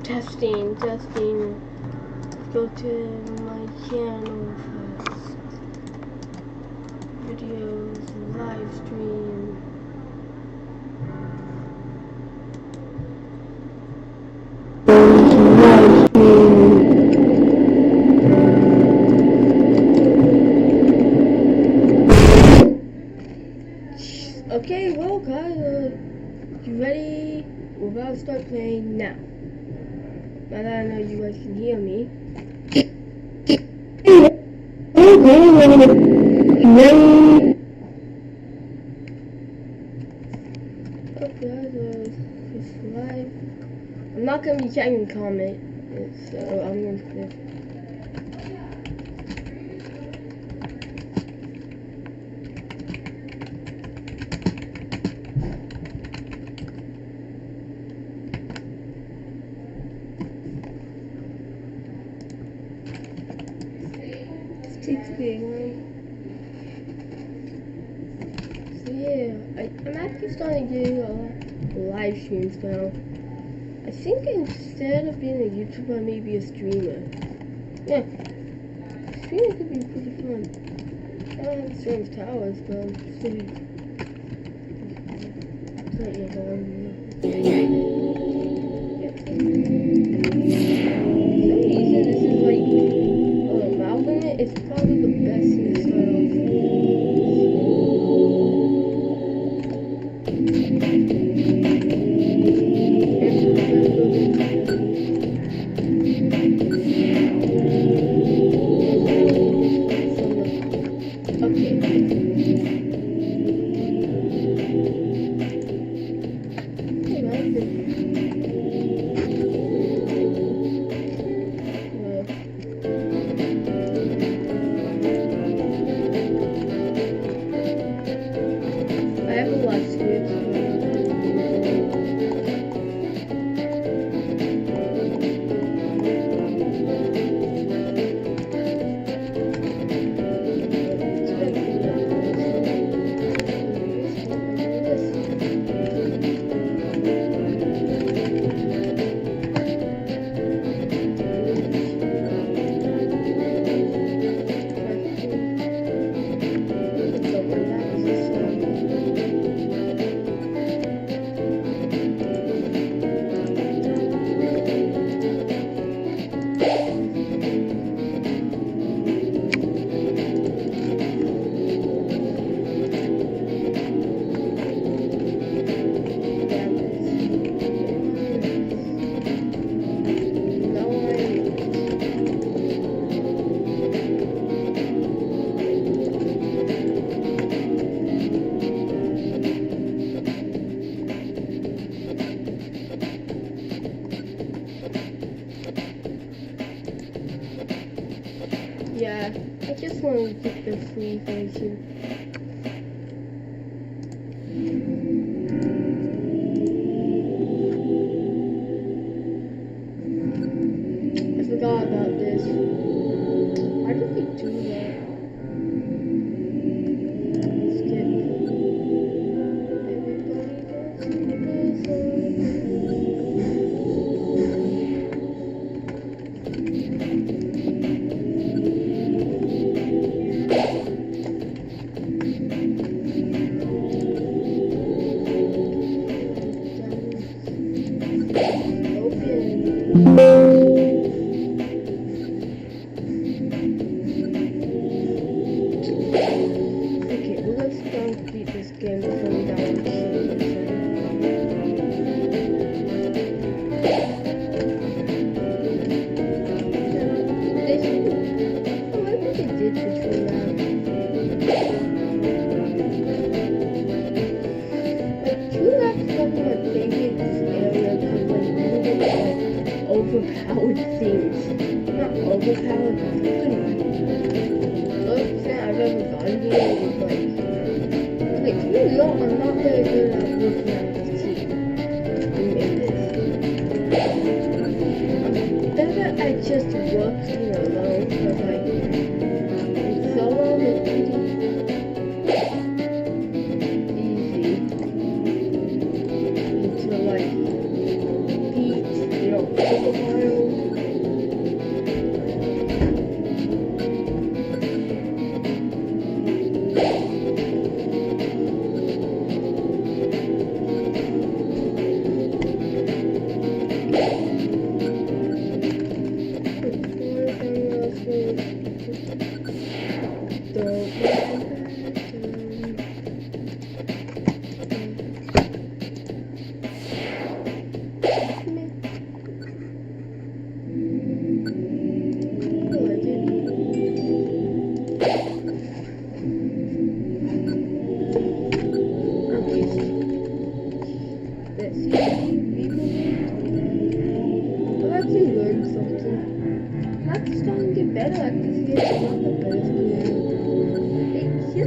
Testing. Go to my channel first. Videos, live stream. Okay, well guys, you ready? We're about to start playing now. Now that I know you guys can hear me. Okay guys, it's live. I'm not gonna be checking comments, so I'm gonna So yeah, I'm actually starting to do live streams now. I think instead of being a YouTuber, maybe a streamer. Yeah, streaming could be pretty fun. I don't have the same towers, but I'm still starting to go on. For some reason, this is like amalgamate. It's probably the best in the start off. Yeah, I just want to get the free version. I forgot about this. Why did we do that? Skip. Everybody Okay, well let's complete this game before we download the overpowered things. Not overpowered, but good. Most I've ever gotten here is like, to be real, I'm not very good at looking at the team in this. I'm better at just working alone, but like, in solo, it's pretty easy to like beat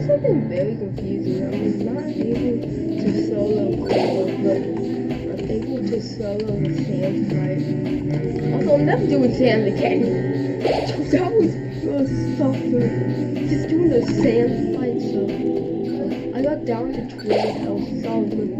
Something very confusing. I'm not able to solo co-op, but I'm able to solo the sand fight. Also, I'm never doing sand again. That was suffering. Just doing the sand fight, so I got down to 12 health, so I was like,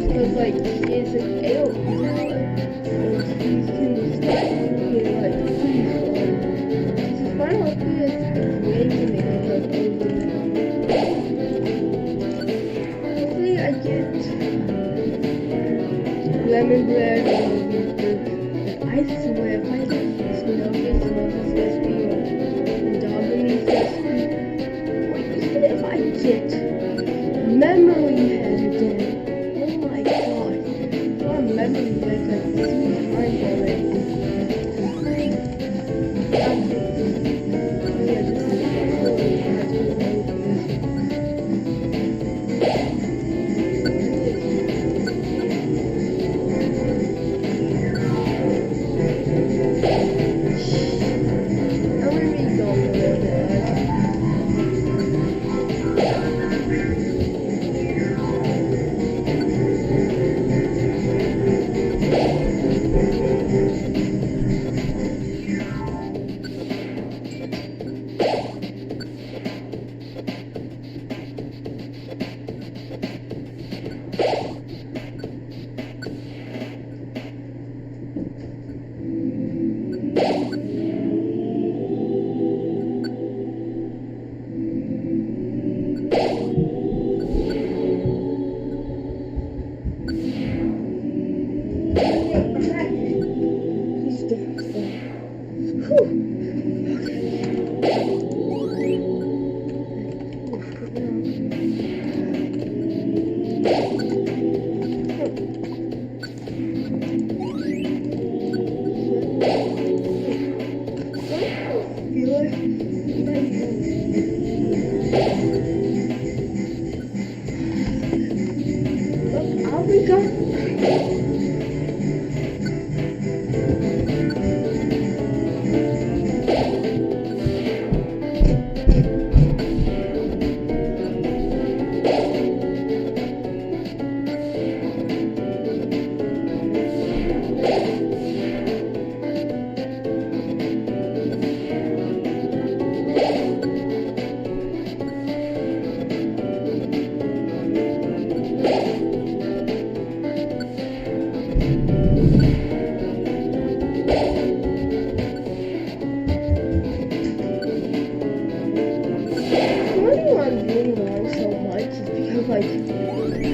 because like she is an AOE tower, and she's in the sky and like freeze water. She's final up here is way to make her over. Hopefully I get lemon bread or I swear if I get Snowfish recipe or Dominic's recipe, or even if I get memory head again. Memory like 3 times already.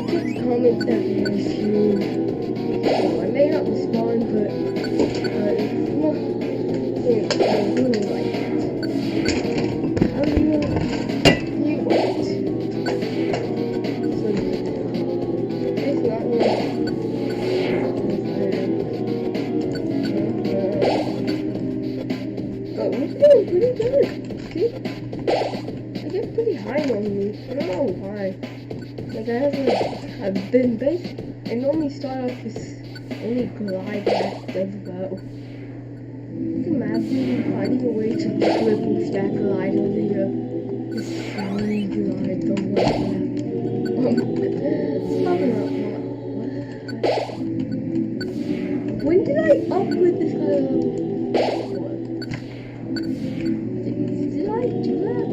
just comment that issue. I may not respond, but it's not really like that. How do you want? So it's not like but we're doing pretty good. See? I get pretty high on you. I don't know why. Like I've been based. I normally start off with only glide that does well. Can you imagine finding a way to triple stack glide over here? This silly glide don't like that. It's probably not what? When did I upgrade this guy level? Did I do that?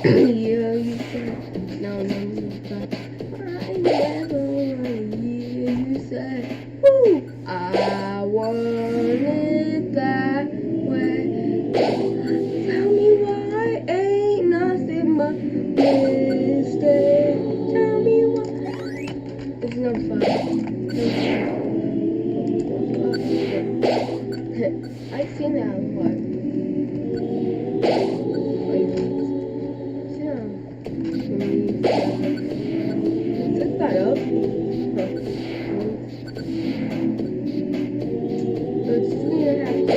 Yeah, you said no, but I never wanna hear you say, woo, I want it that way. Tell me why ain't nothing but mistake. Tell me why. It's no fun. I've seen that one. Set that up. Let's see what happens.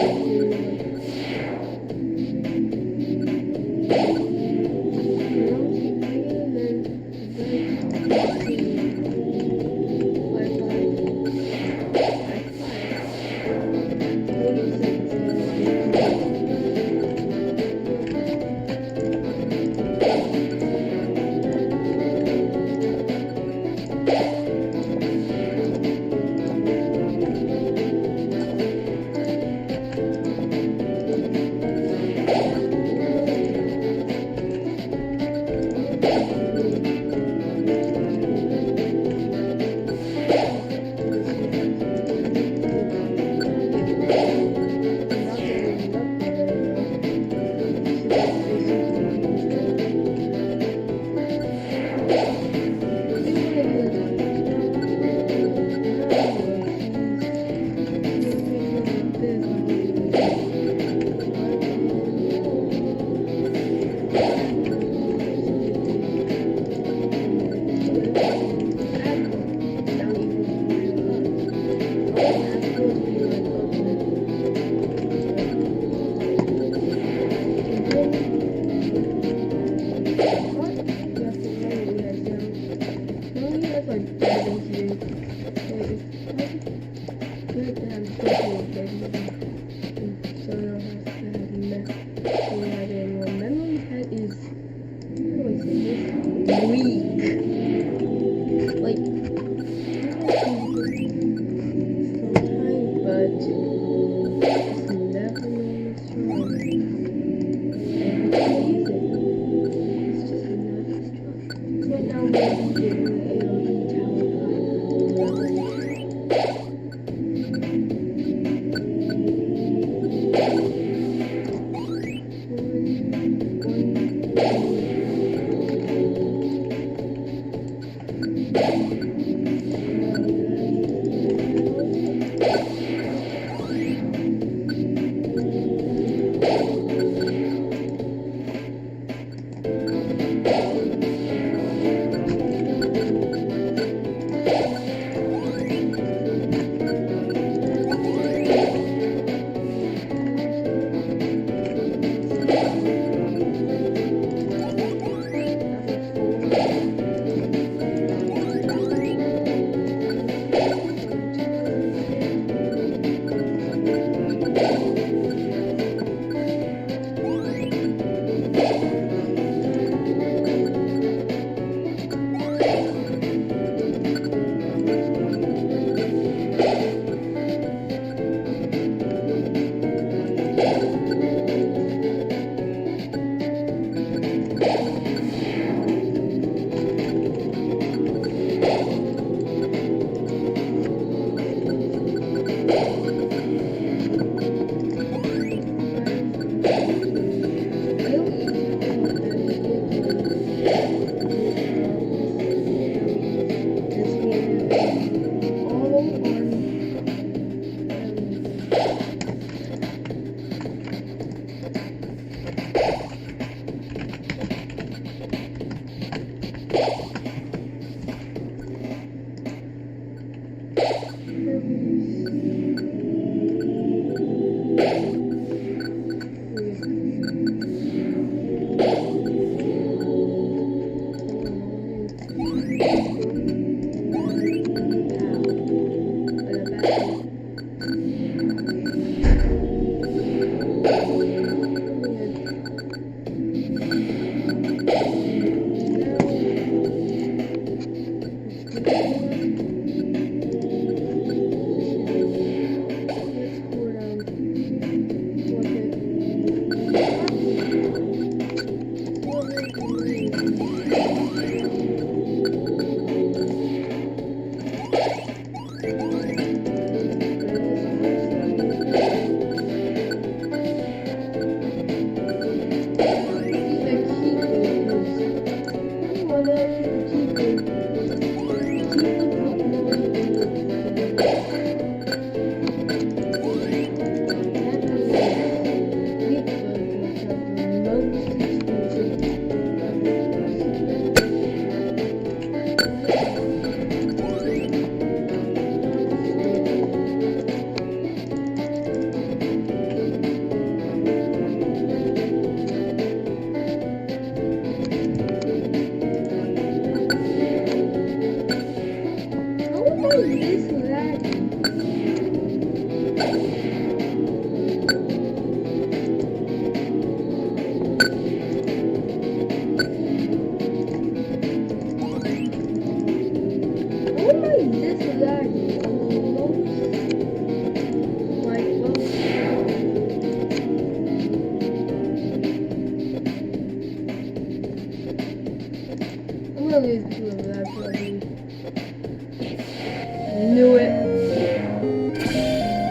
Knew it.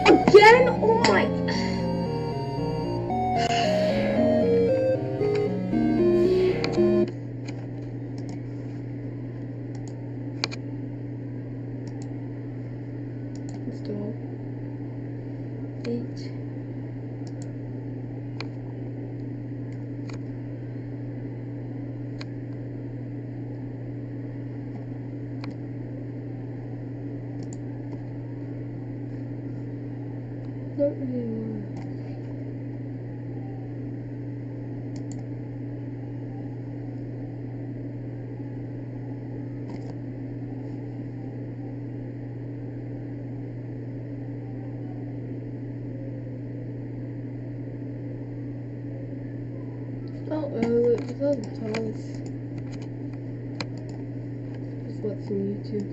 Again? Oh my. Install. 8. Don't really want. It's not the tallest. Just what's on YouTube.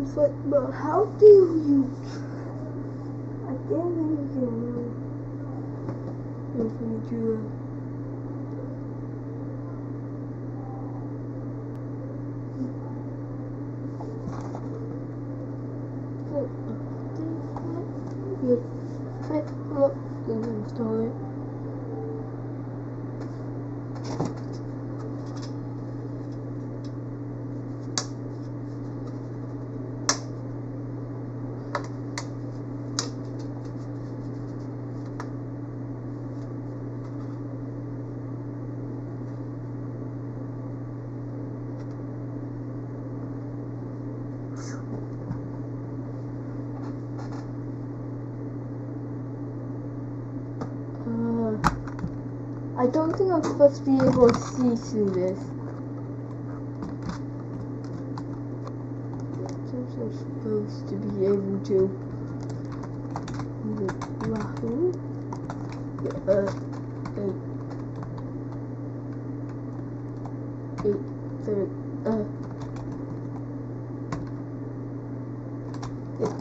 It's like, but how do you? I can't think you can do it. Install it. I don't think I'm supposed to be able to see through this. I think I'm supposed to be able to. Wahoo!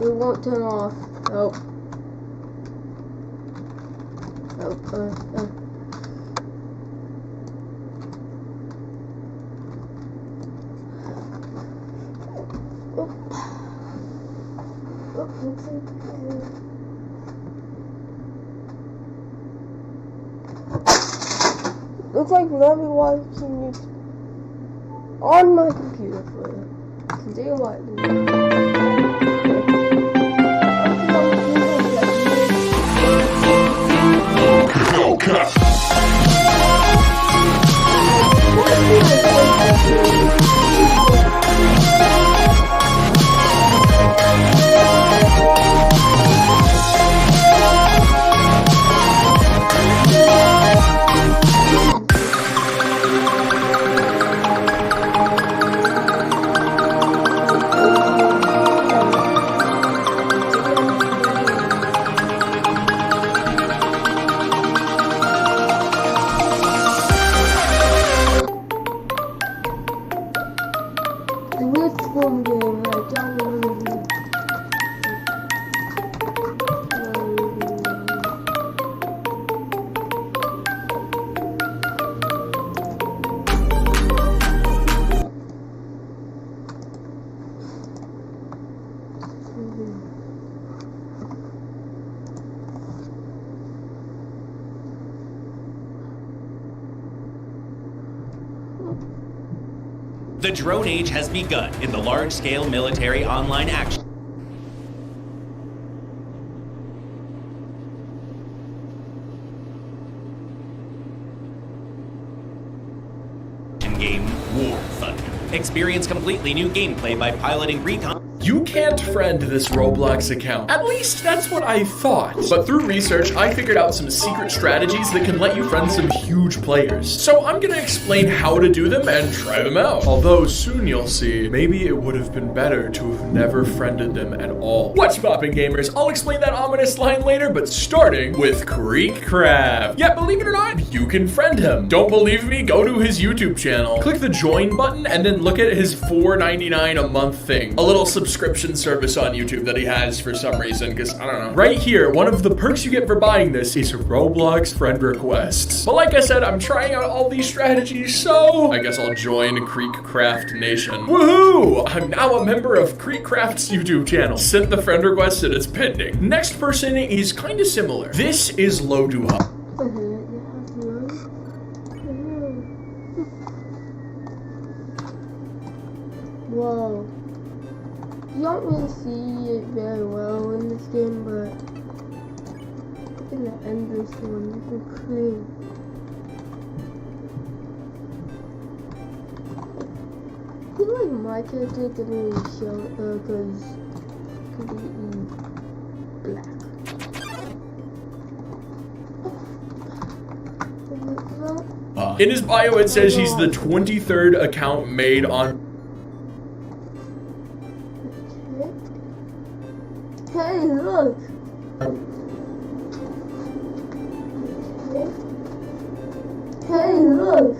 It won't turn off. Oh. Looks like let me watching it on my computer for it. Continue watching. The drone age has begun in the large-scale military online action game War Thunder. Experience completely new gameplay by piloting recon. You can't friend this Roblox account. At least that's what I thought. But through research, I figured out some secret strategies that can let you friend some huge players. So I'm gonna explain how to do them and try them out. Although soon you'll see, maybe it would have been better to have never friended them at all. What's poppin', gamers? I'll explain that ominous line later, but starting with Creekcraft. Yeah, believe it or not, you can friend him. Don't believe me? Go to his YouTube channel. Click the join button and then look at his $4.99 a month thing. A little subscription service on YouTube that he has for some reason, because I don't know. Right here, one of the perks you get for buying this is Roblox friend requests. But like I said, I'm trying out all these strategies, so I guess I'll join Creekcraft Nation. Woohoo! I'm now a member of Creekcraft's YouTube channel. Sent the friend request and it's pending. Next person is kind of similar. This is Loduha. Whoa. You don't really see it very well in this game, but look at the endless one, you can clear. I feel like my character didn't really show it because it's completely black. In his bio, it says he's the 23rd account made on. Hey, look! Hey, look!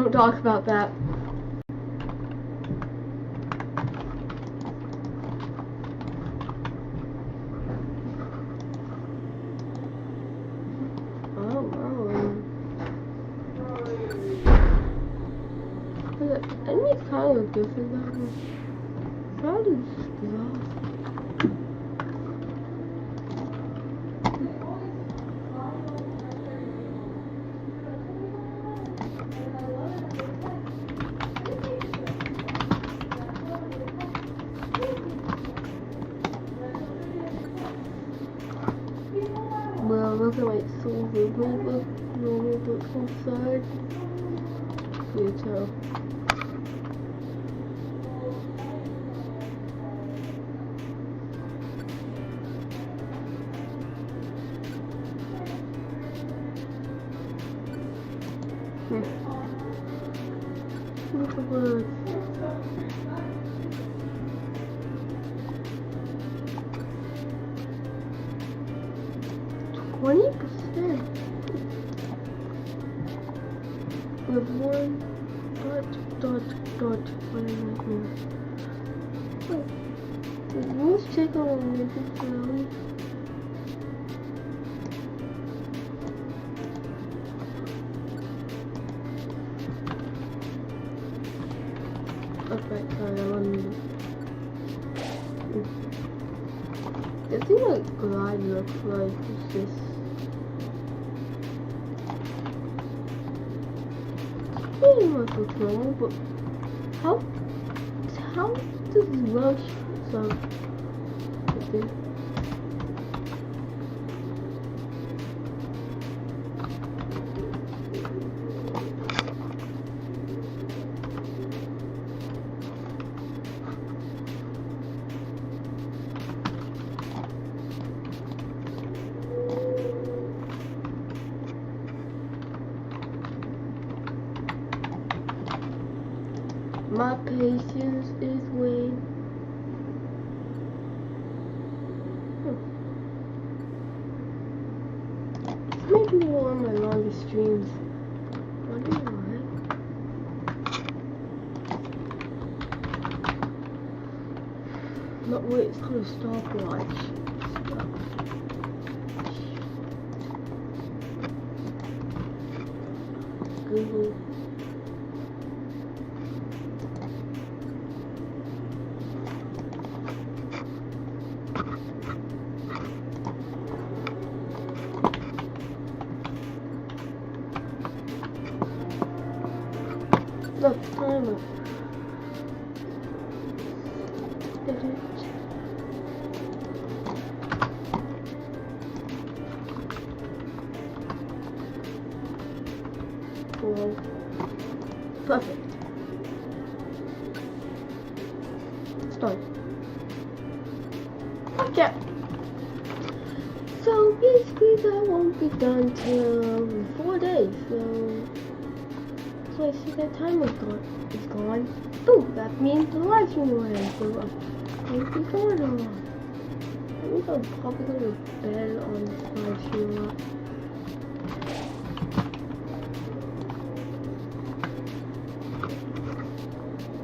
don't talk about that. Oh, wow. The enemy's kind of different that one. That is rough. Well, look at my silver book, normal book inside. You tell. Look at that. 20%. With one dot right here. Let's check on the valley. Okay, sorry, I'm on mute. This thing like glide looks like it's just pretty much looks normal, but how does rush sound like this? My patience is weak. This may be one of my longest streams. Wonder why. No, wait, it's called a stopwatch. Google. The timer. Well, perfect. It's done. Okay. So basically that won't be done till 4 days. So I see that timer is gone. Boom, that means the live stream will end. So I'll be going on. I think I'll probably go to bed on this live stream a lot.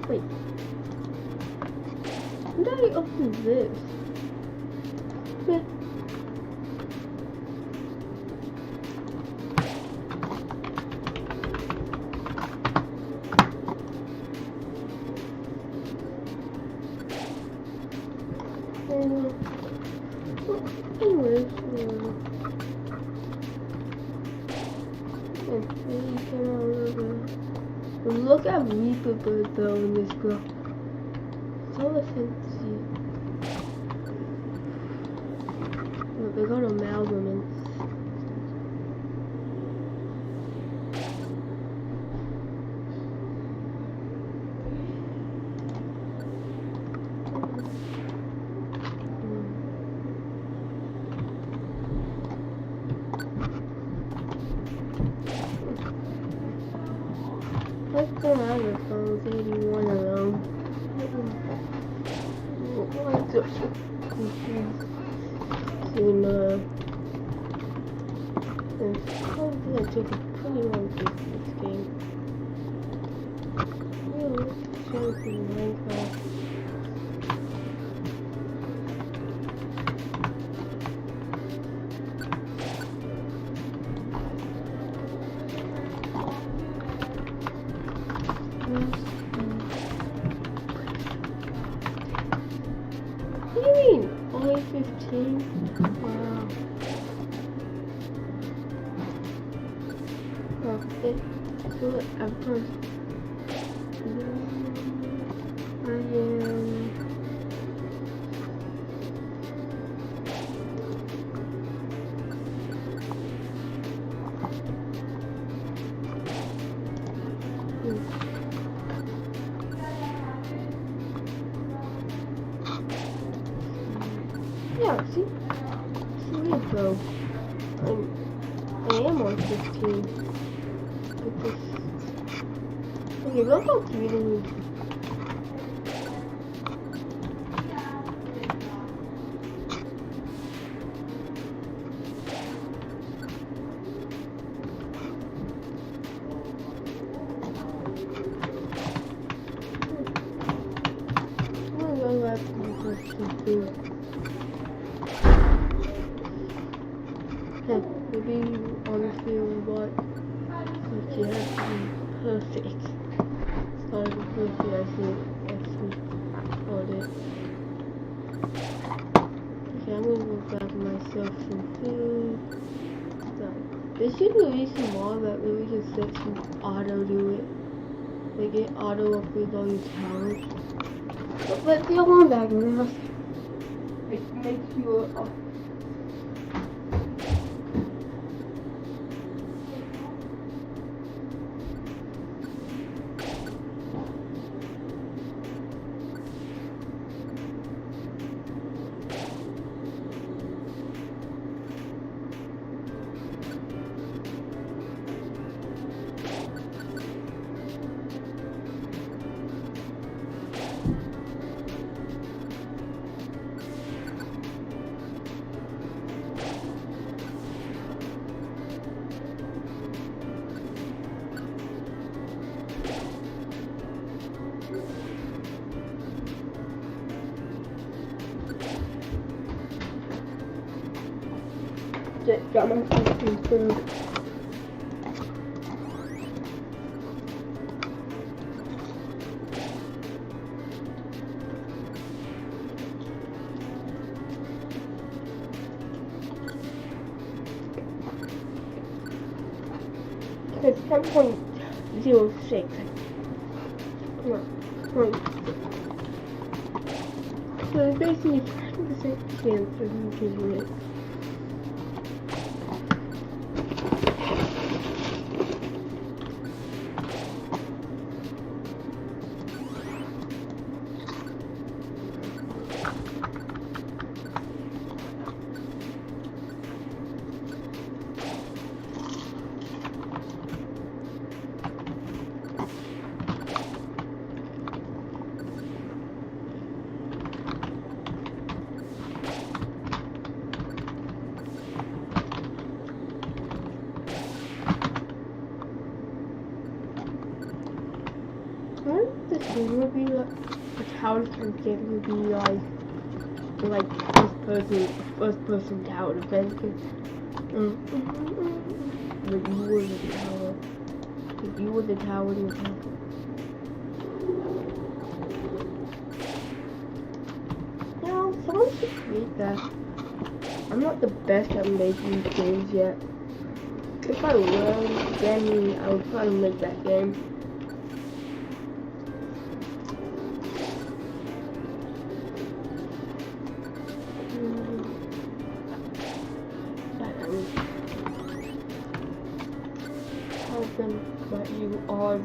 Wait. When did I open this? Yeah. Anyways, look at Reaper Bird though in this girl. So offensive. Look, they got amalgamants. Let's go out of phones, 81 of them. What's up? Soon, it's probably gonna take a pretty long time for this game. What do you mean? Only 15? Wow. Okay. So at first, I am. Yeah, see? Sweet though. I am on 15. But this... Okay, what about reading? I'm gonna go back to my question. Maybe you honestly what you have to be perfect. Starting with perfect, I see on it. Okay, I'm gonna go grab myself some food. They should release some more that really just let you auto do it. They get auto upgrade all your towers. But the one back in the house, it makes you got myself some food. It's 10.06. Come on. So it's basically 5% chance of you getting it. This game would be like a tower defense game would be like first person tower defense. But you were the tower. If you were the tower defense. No, someone should create that. I'm not the best at making these games yet. If I were, then I would probably make that game. But you are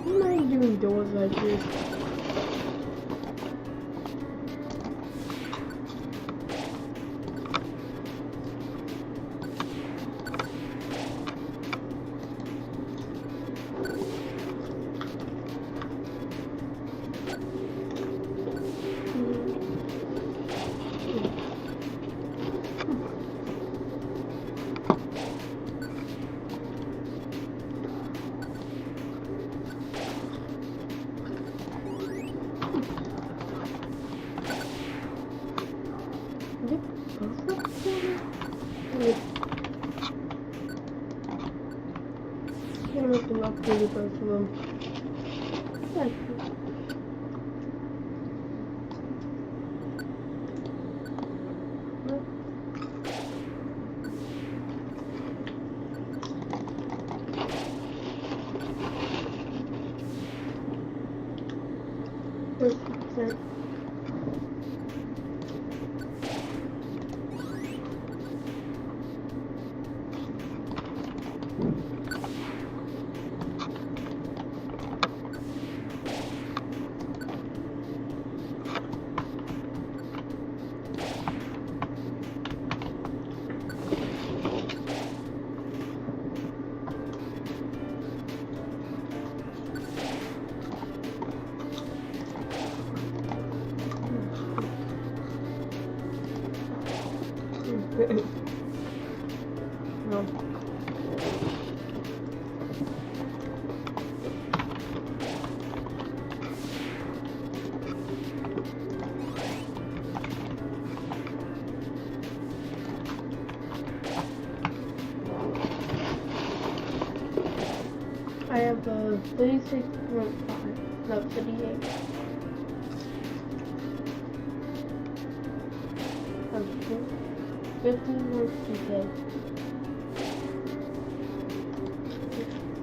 Why am I doing doors like this? can walk through the first room. Thank you. No. I have a 36.5, no, 38. Okay. 15 more PK.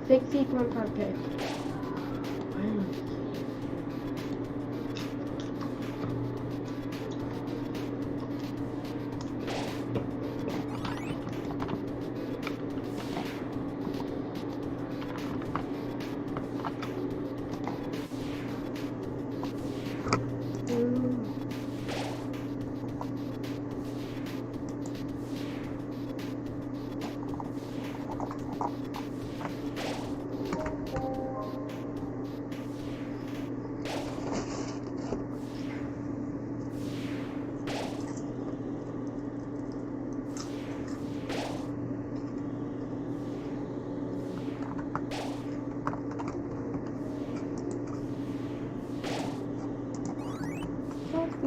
60.5K.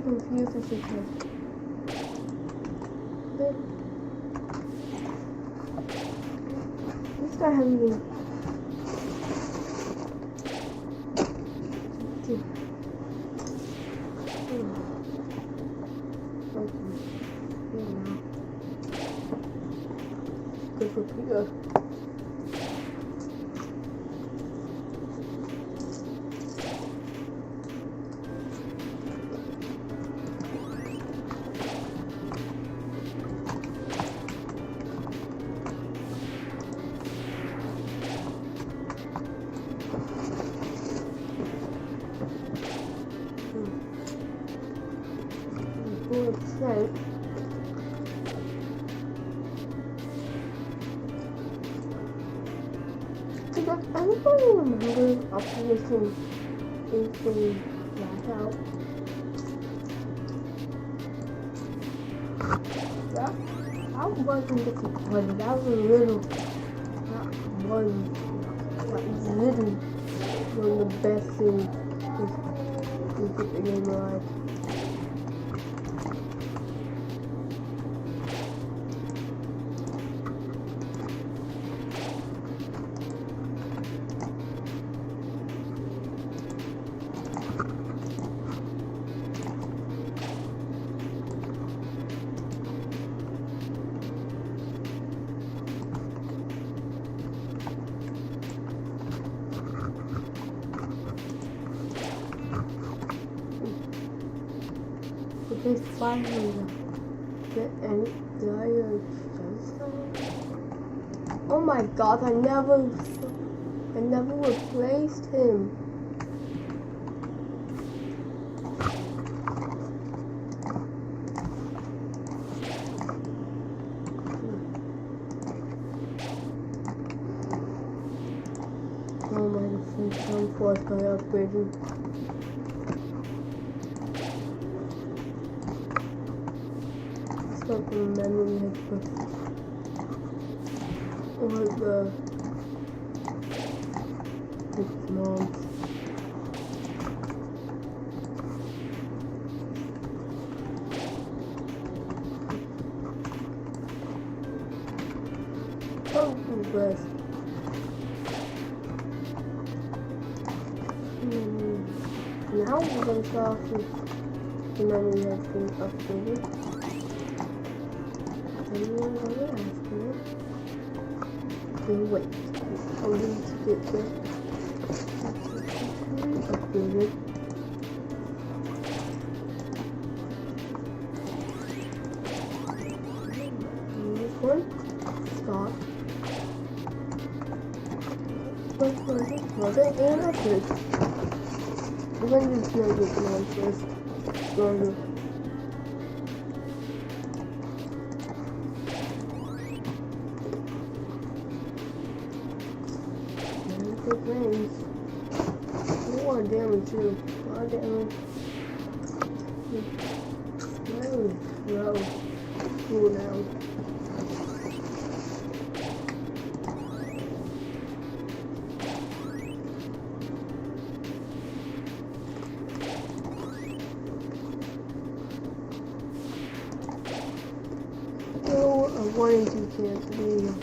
Confused as you can. This guy has me. Good for Peter. Does anybody remember Optimus in Blackout? That wasn't disappointing. That was literally one of the best things in the game alive. Because finally, oh my god, I never replaced him. Oh my god, I'm forced by upgrading. Like the memory has or the mom. Oh, bless. we're gonna start off with the memory has been updated. And we're gonna ask it. Okay, wait. I'm going to get this updated. And this one, stop. Plug it and update. We're going to use the command first. Going to flames. A lot of damage too. A lot of damage. Slow. Cool down. Still a 1 in 2 chance. There you go.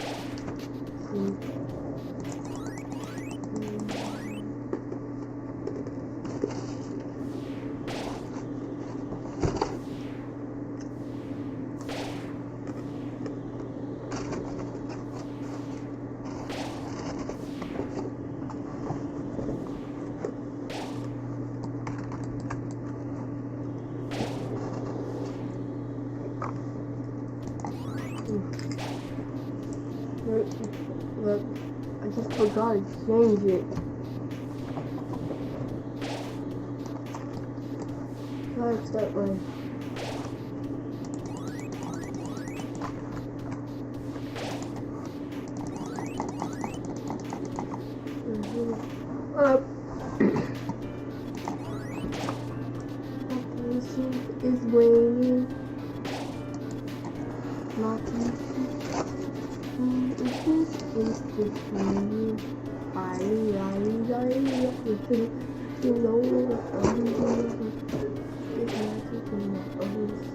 Look, I just forgot to change it. That's that way. Up. Operation is waiting. Not is the dream. I you know it's magic in my eyes.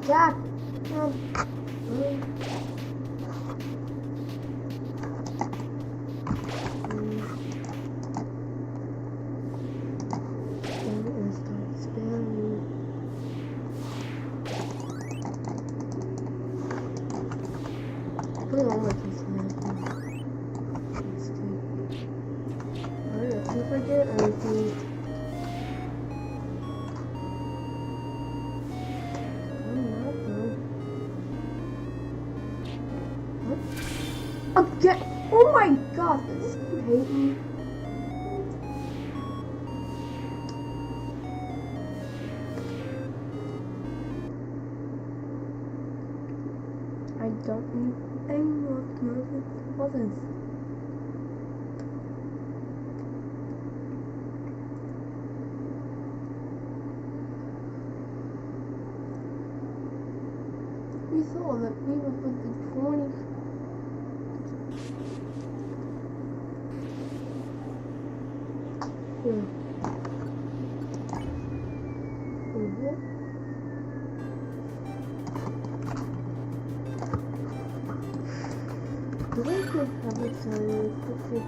Jack. Okay. Oh my god, this hate me. I don't need any more others. We saw that we were with the 20. Do I have a silent cookie?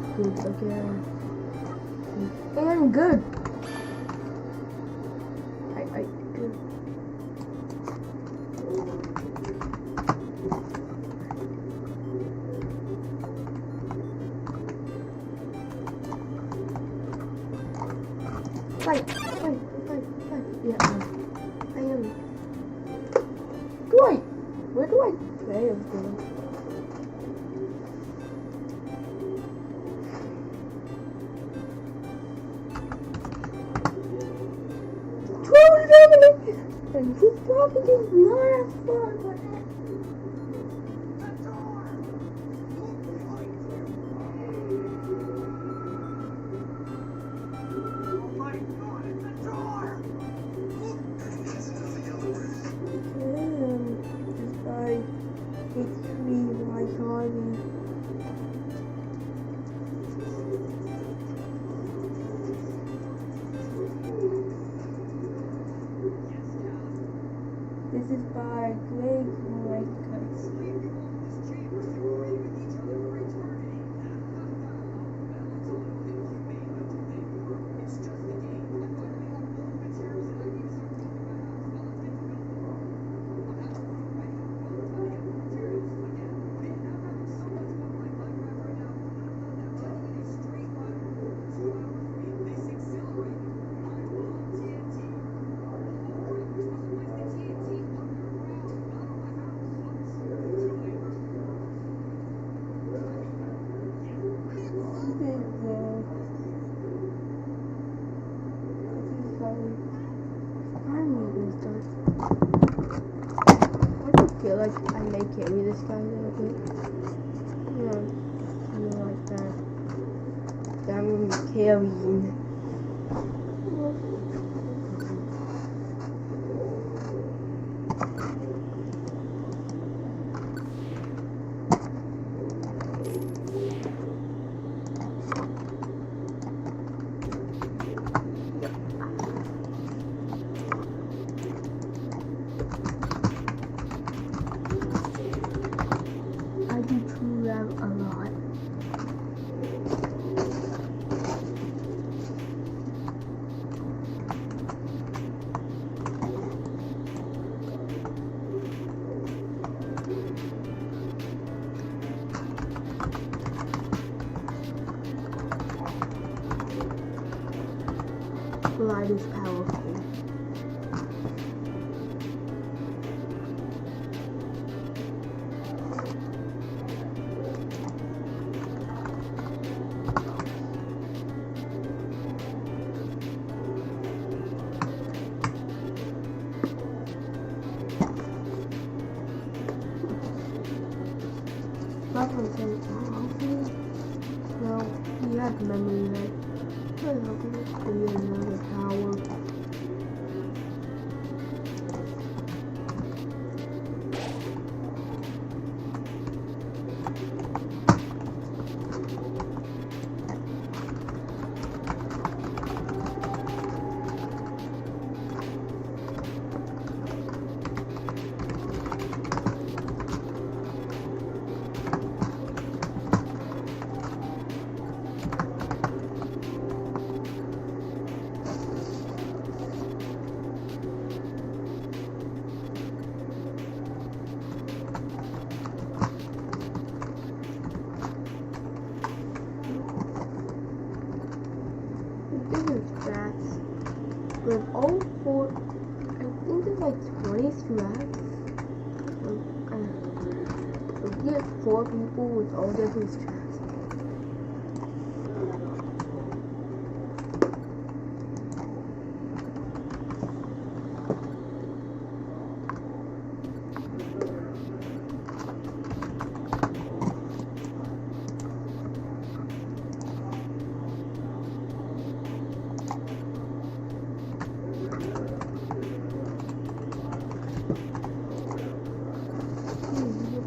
Good again. And good. Good. Fight. Yeah, I am. Where do I play of this? And this probably is not as fun, but this is by Greg Lakers. I feel like I may carry this guy a little bit. Yeah, something like that. Yeah, I'm gonna be carrying. I do true them a lot. Glide is powerful. Well, he had memory that could help him create another tower. strats. With all 4, I think there's like 20 strats. So we get 4 people with all different strats.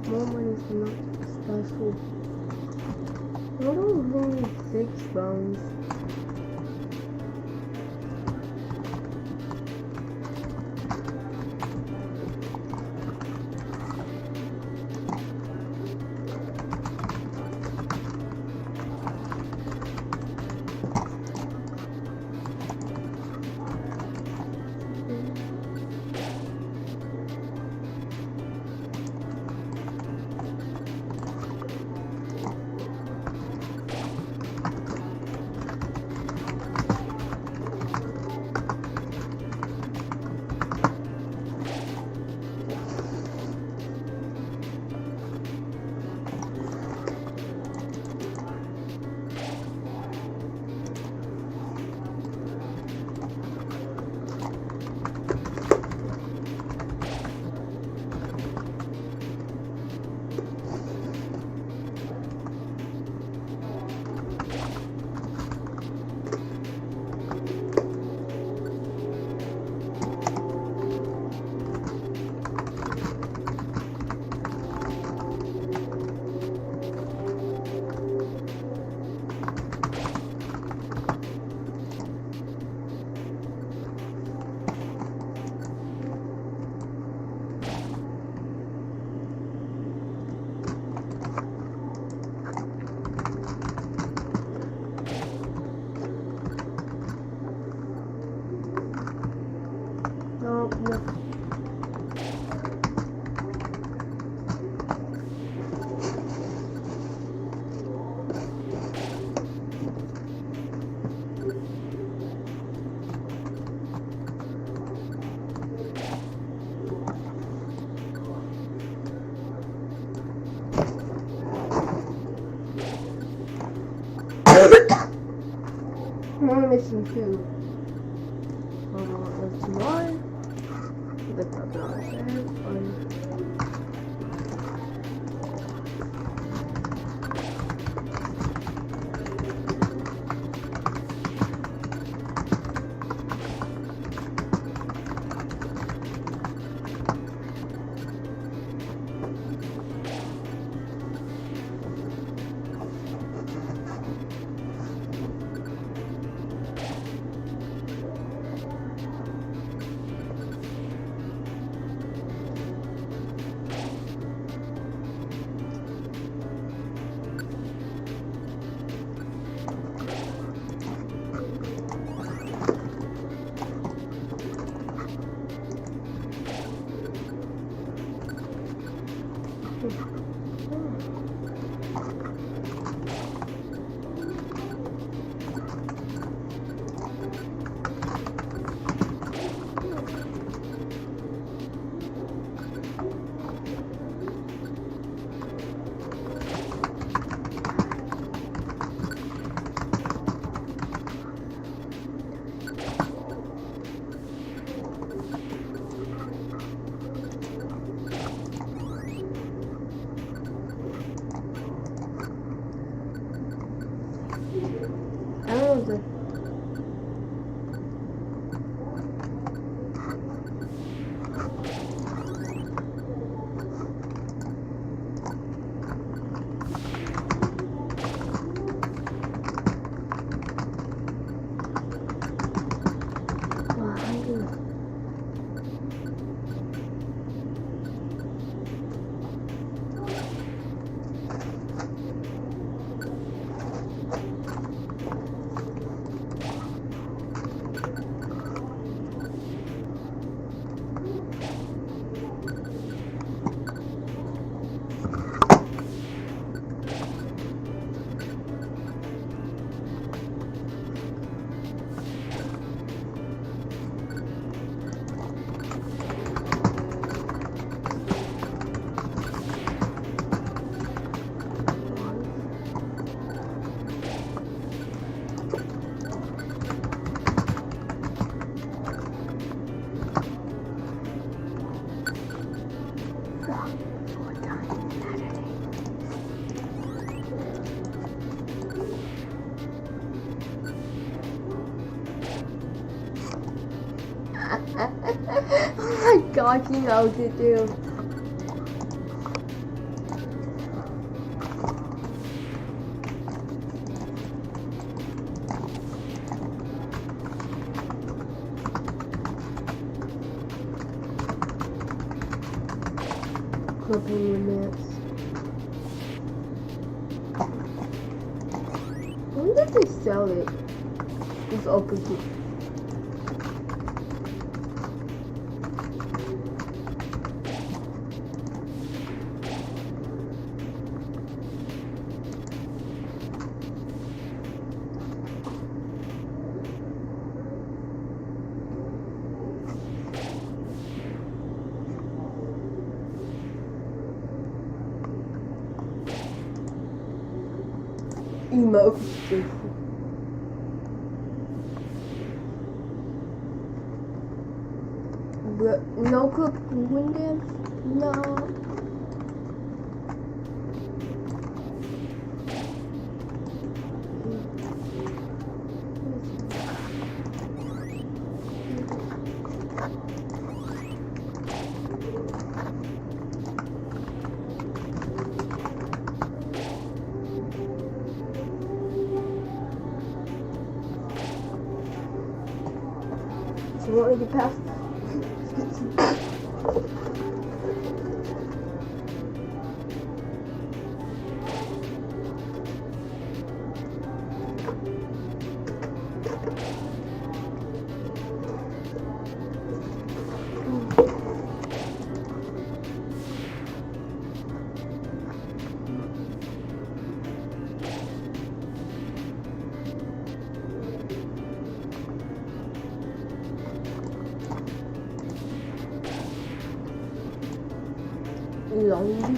More money is not special. What are only 6 bones? I'm only missing 2. There's 2 more. That's not Oh my gosh, he knows it too. Clipping limits. When did they sell it? It's open to. Emotion. But no clip woundn't? No. You want me to pass? Lonely.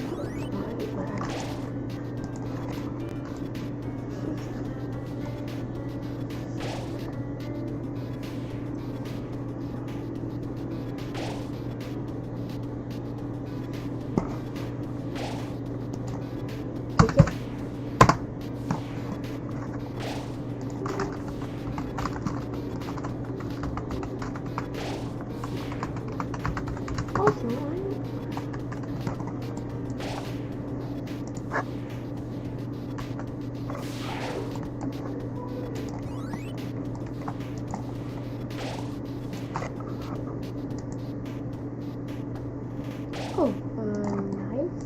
Oh, nice.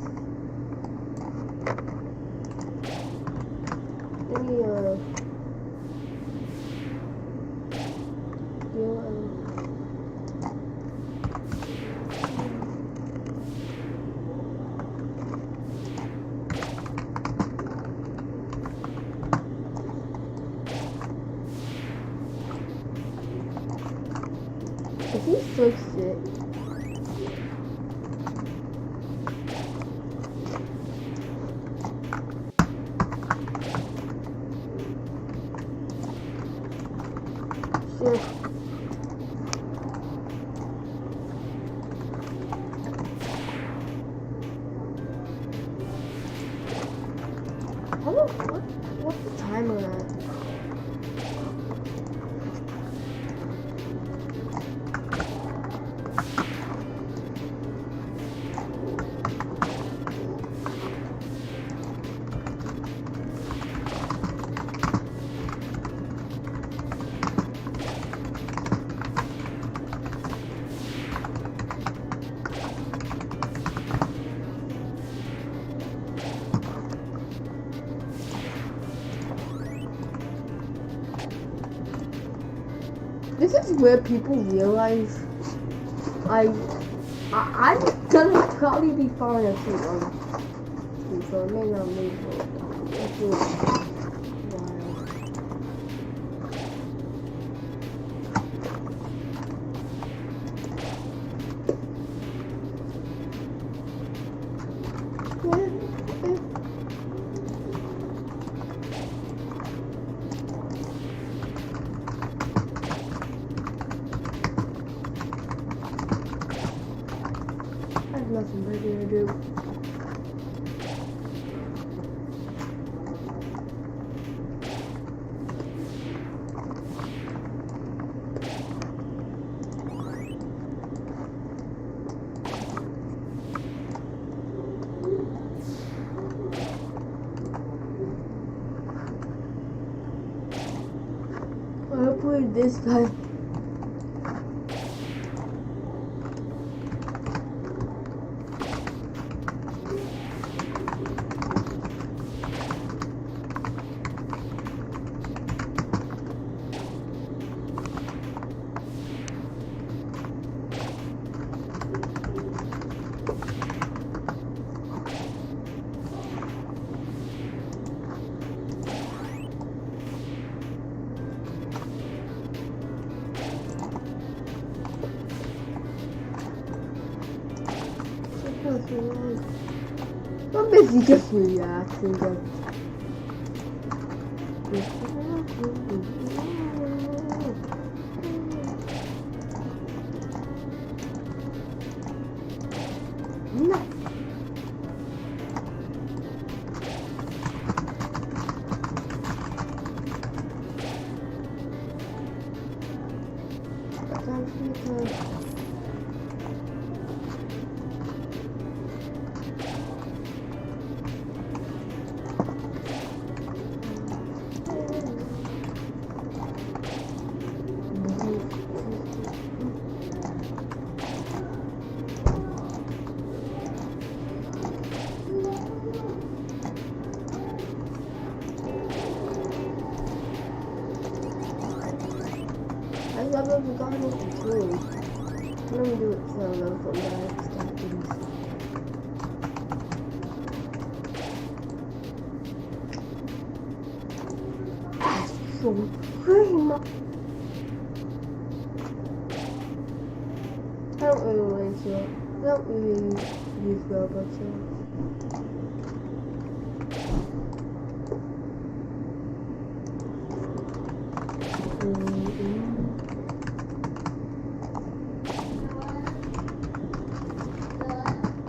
Let me, if he fixed it. Yeah. What's the timer at? This is where people realize I'm gonna probably be falling asleep on this, so I may not move it. Nothing better to do. this guy. I'm busy just reacting. No. I haven't gotten it through. I'm gonna do it solo from the seconds. So pretty much. I don't really like it. I don't really use Roblox so.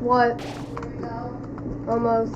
What? Almost.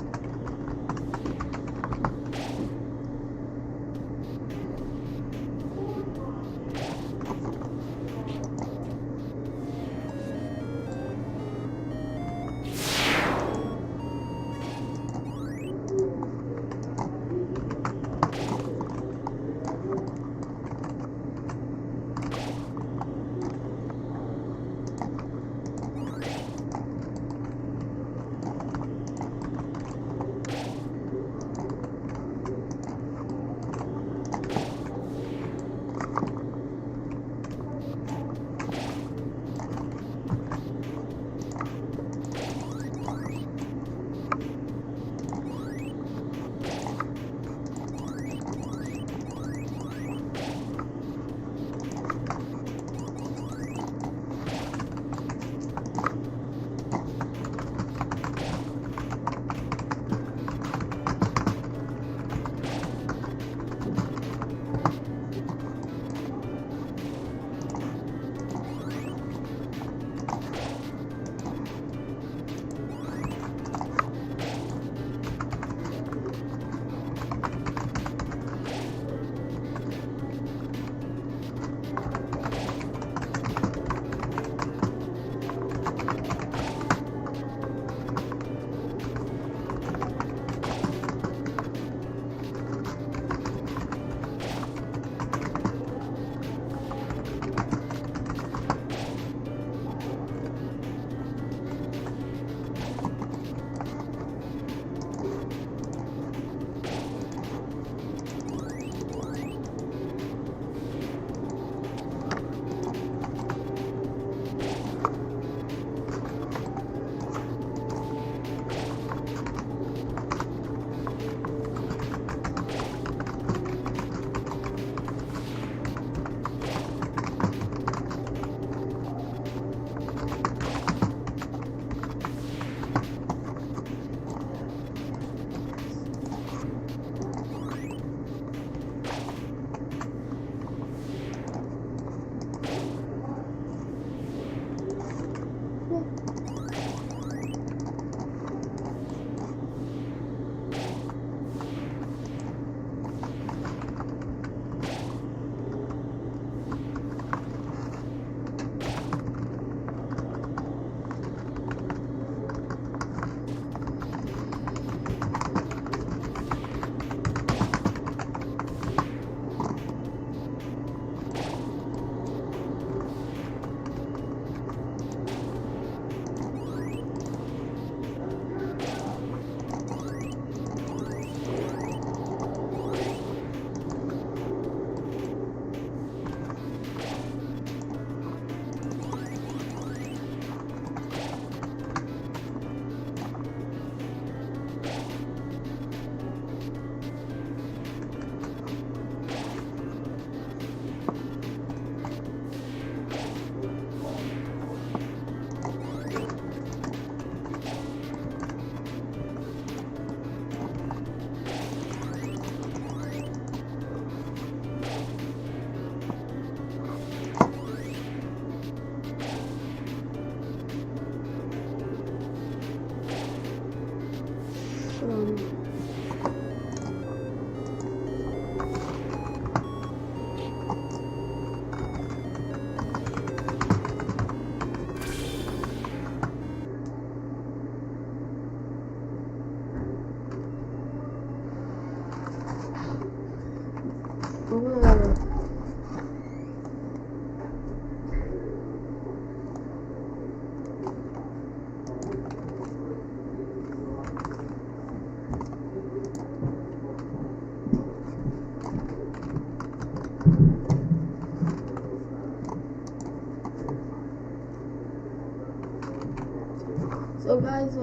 So guys,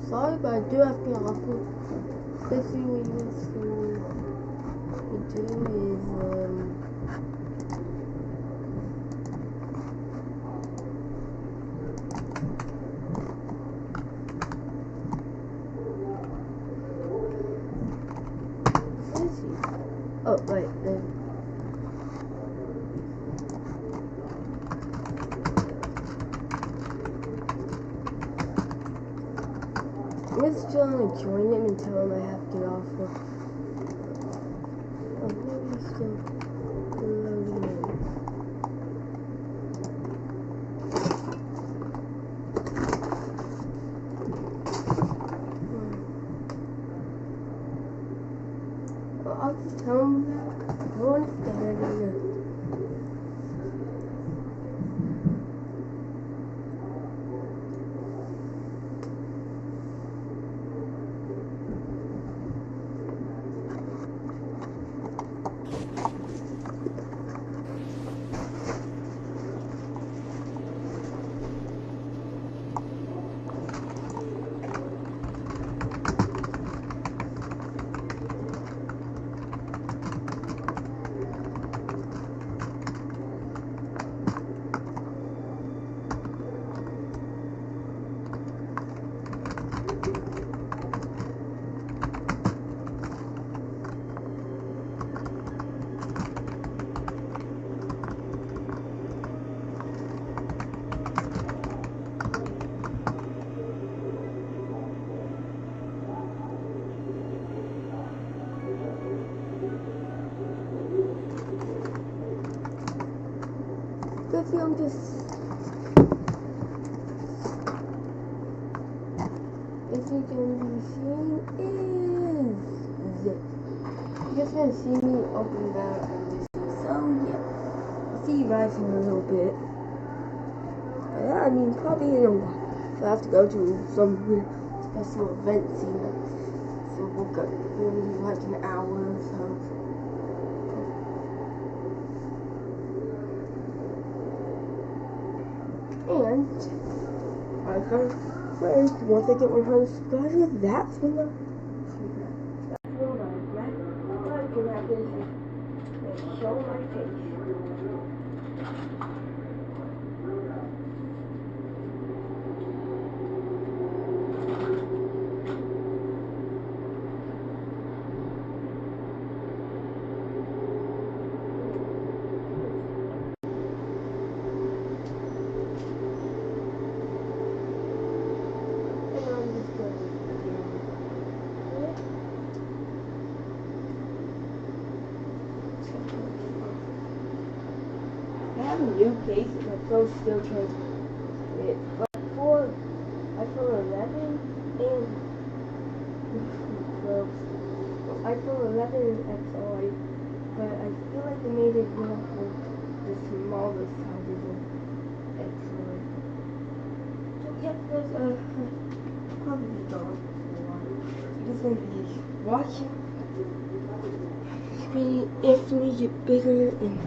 sorry, but I do have to be off. Basically what you guys can do is, oh, right, then. I'm just gonna join him and tell him I have to get off work. Oh, maybe he's still loading in. Well, I'll just tell him that. I don't want to stand here. I'm just if you can be seen is this. You just gonna see me open that and just so yeah. I'll see you guys in a little bit. Yeah, I mean probably in a while. So I have to go to some special event scene. So we'll go in like an hour or so. And I found friends once I get 100 subscribers, that's when my can happen and show my face. I have a new case and my phone's still trying to it. But for iPhone 11 and 12, iPhone 11 is XR, but I feel like they made it more for the smallest sizes of XR. So yeah, guys, probably gone for a while. Just gonna be watching. Screen instantly get bigger and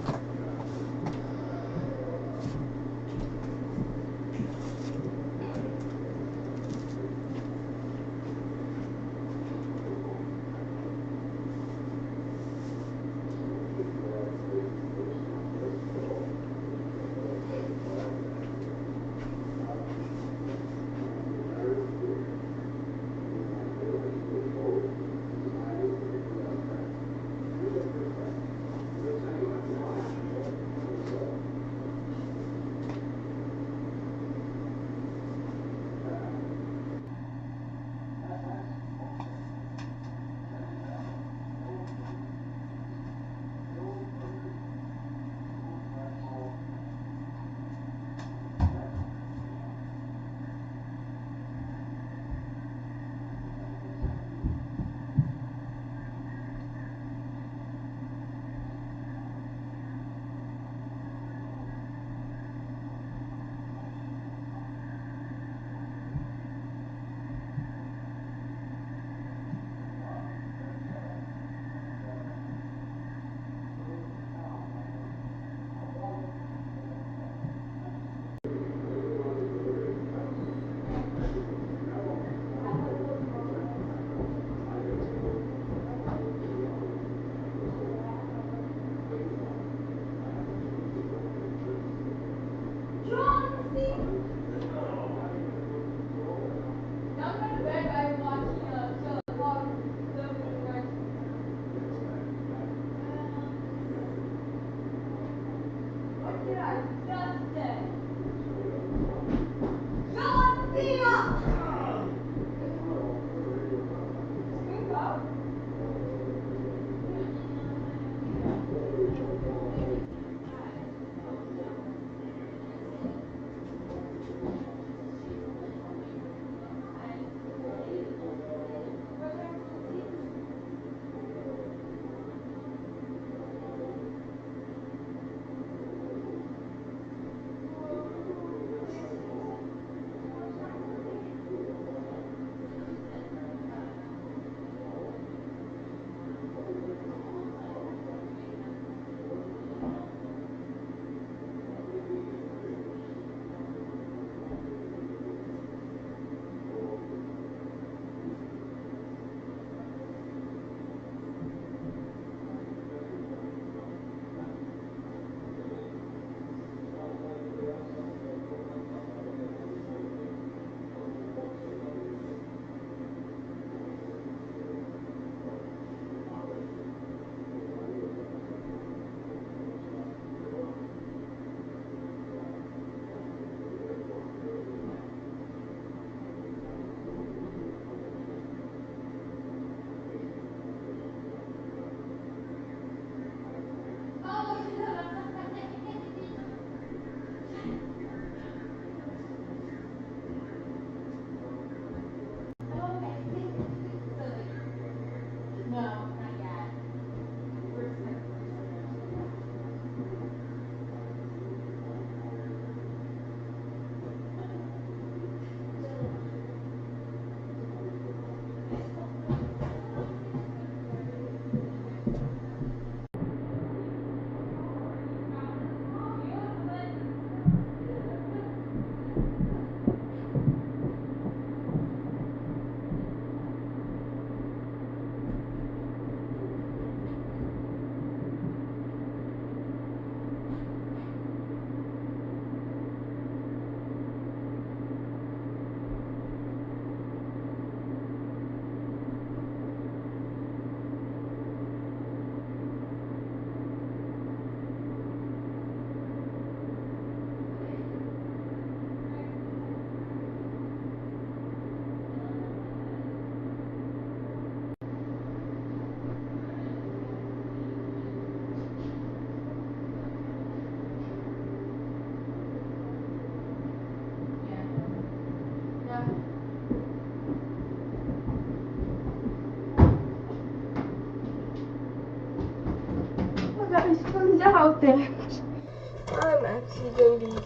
out there. I'm actually gonna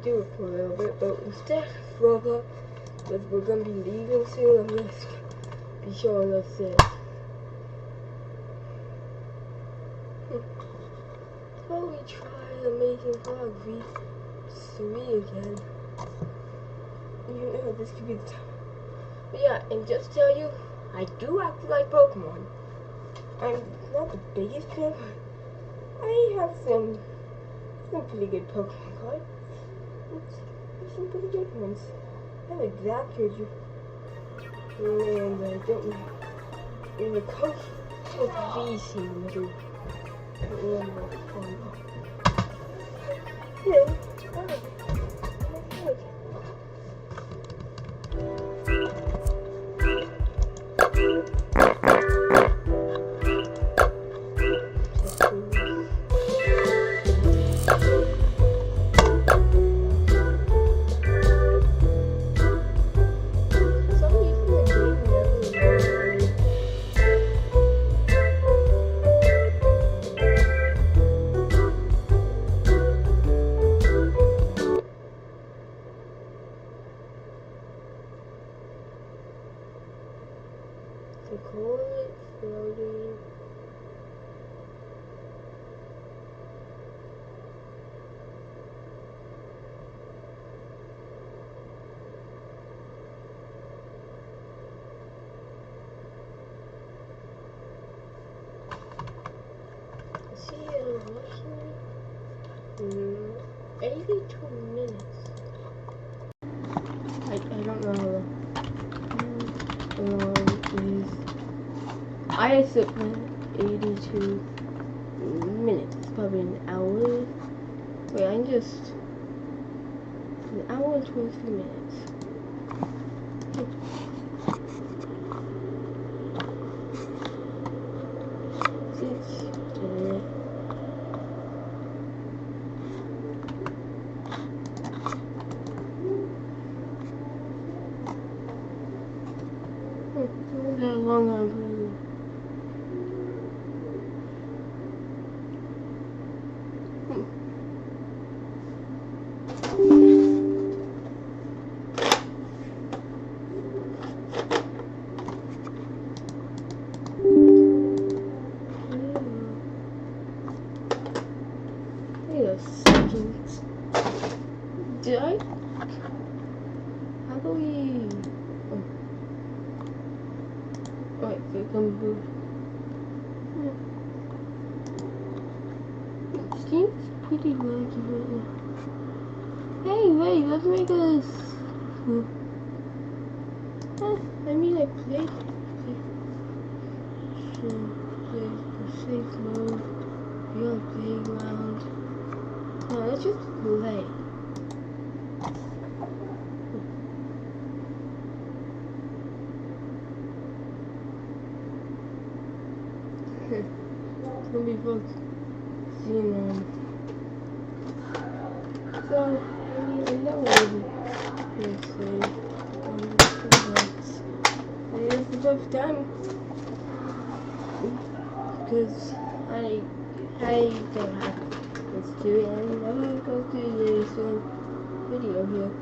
do it for a little bit, but instead of Roblox, we're gonna be leaving soon. I'm just be showing us this. So we try Amazing Vlog V3 again. You know this could be the time. But yeah, and just to tell you, I do actually like Pokemon. I'm not the biggest fan, but I have some pretty good Pokemon cards. There's some pretty good ones. I have Exactitude, and I don't know. In the coach of V scene, I don't remember what it's called. Yeah, to call it floating. See, watching 82 minutes. I don't know how long is. I assume 82 minutes. It's probably an hour. Wait, I'm just an hour and 23 minutes. How long I'm playing. Wait a second. Did I? How do we? Wait, click on move. Seems pretty laggy right now. Hey, wait, let's make us. I mean, I played. Play for safe mode. Be on playground. No, let's just play. It's gonna be fun seeing them. So, I mean, I know what they say. It's the first time because I don't have this to it, and I'm gonna go through this video here.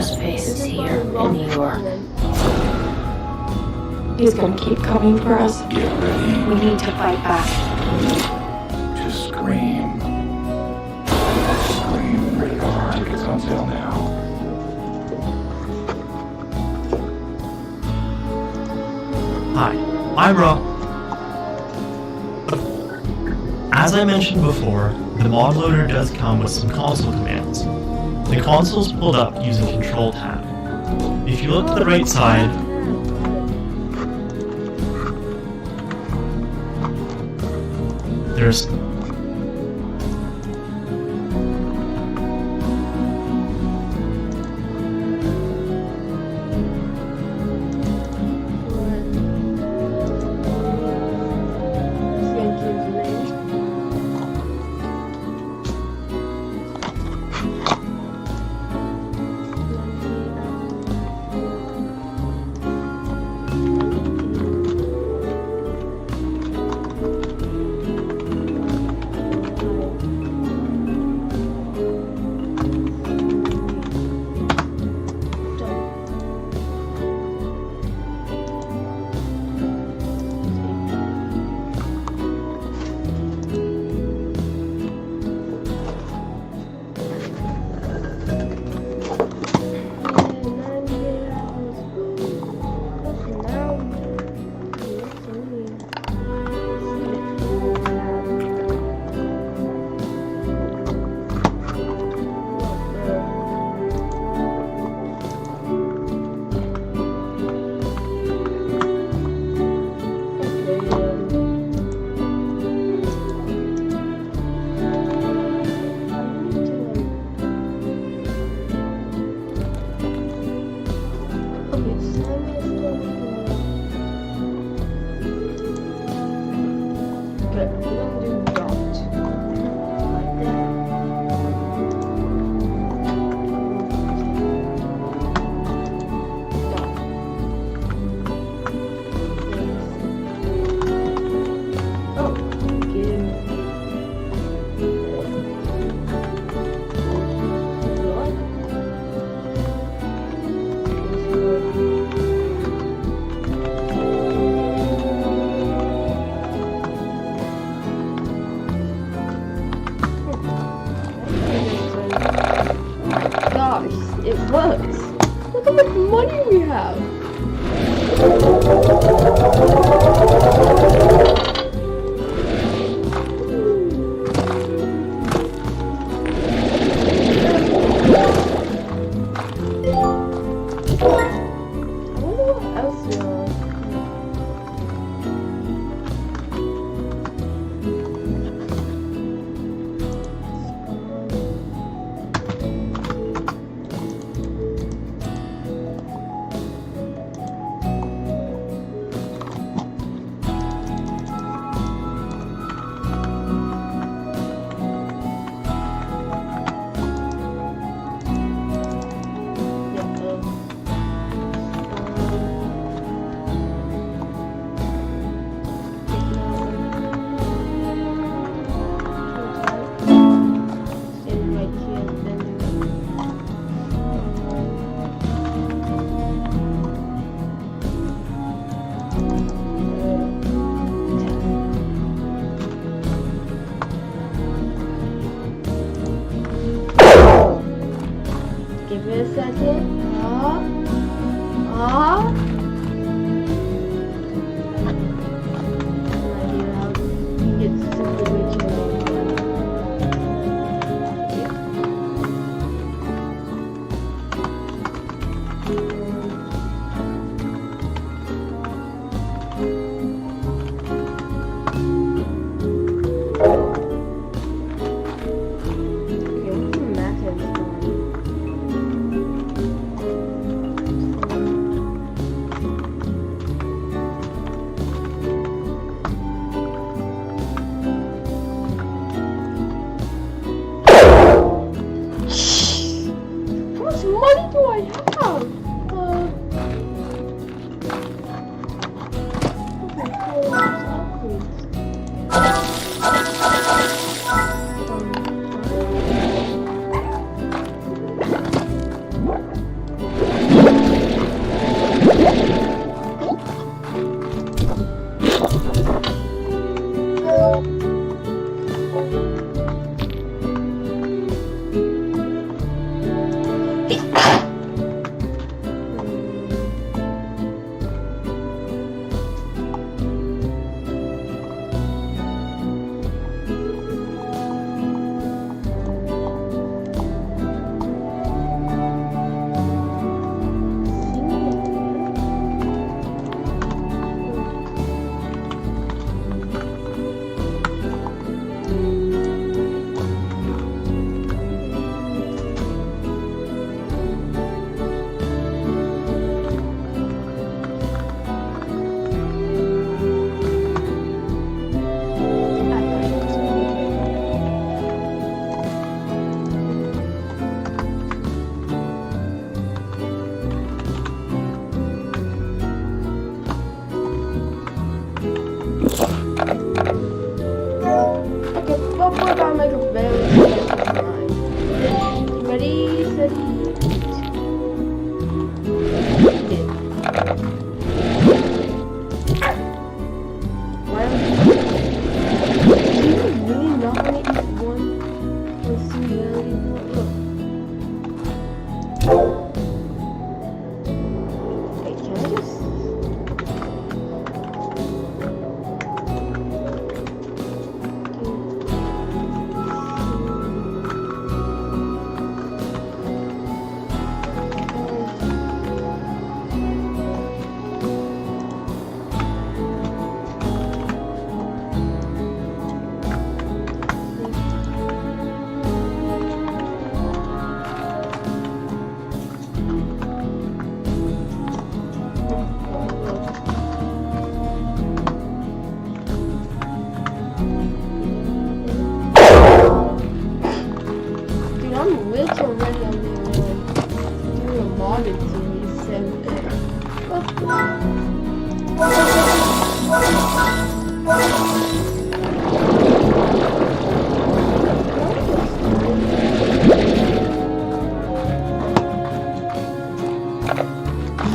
those faces here in New York. He's gonna keep coming for us. Get ready We need to fight back. to scream. Scream rated R. Tickets on sale now. Hi, I'm Rob. As I mentioned before, the mod loader does come with some console commands. The console's pulled up using Control Tab. If you look to the right side, there's it works. Look how much money we have. I wonder what else we have. Give me a second. How much money do I have?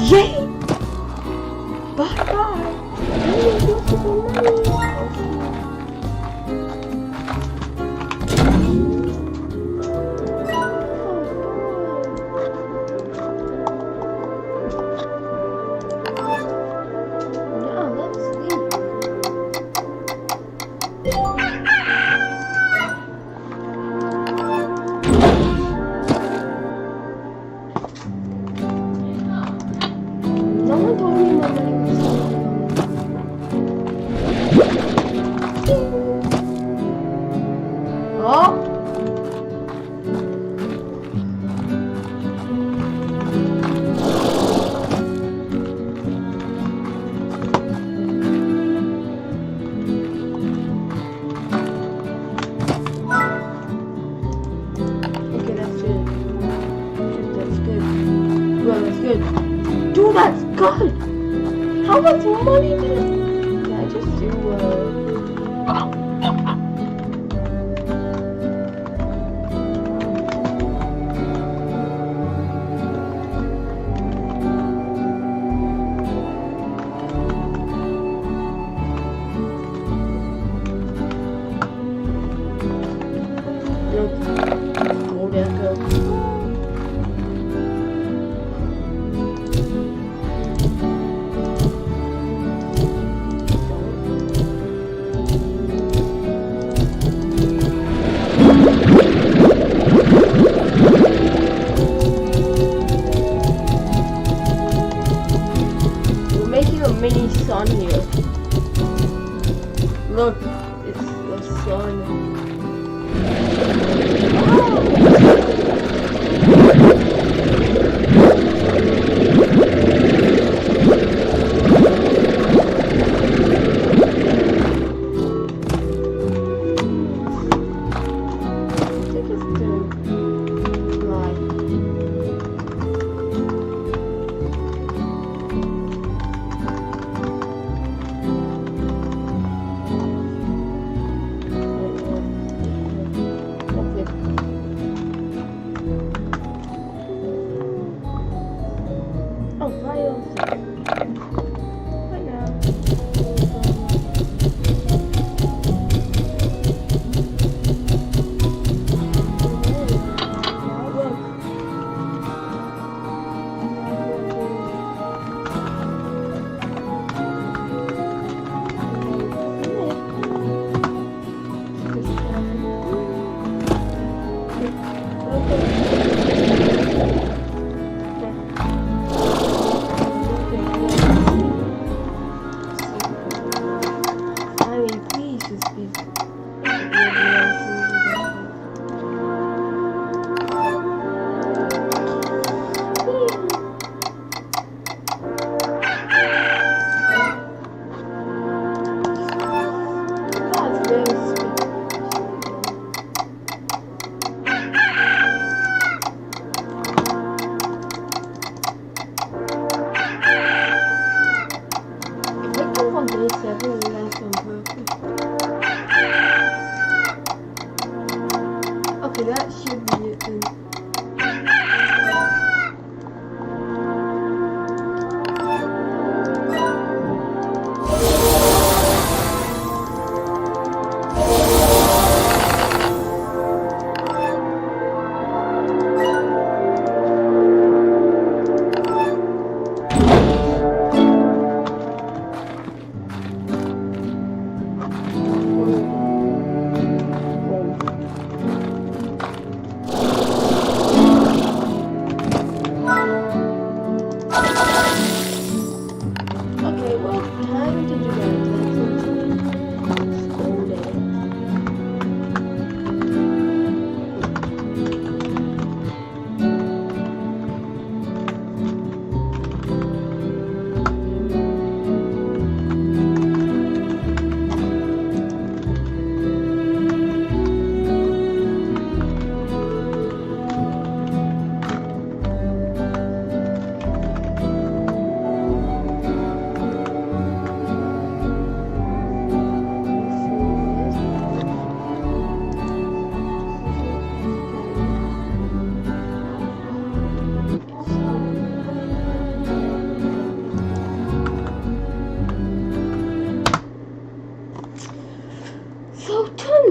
Yay! Bye-bye! Dude, that's good! How much money did I just do? Go there, go. Mini sun here. Look, it's the sun. Okay, that should be it then.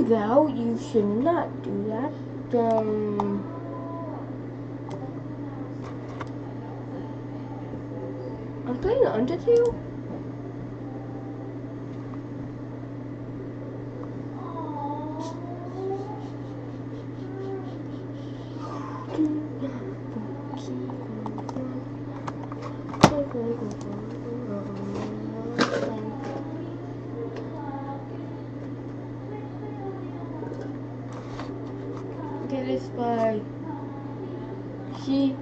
though. You should not do that. I'm playing Undertale. Get this by CC.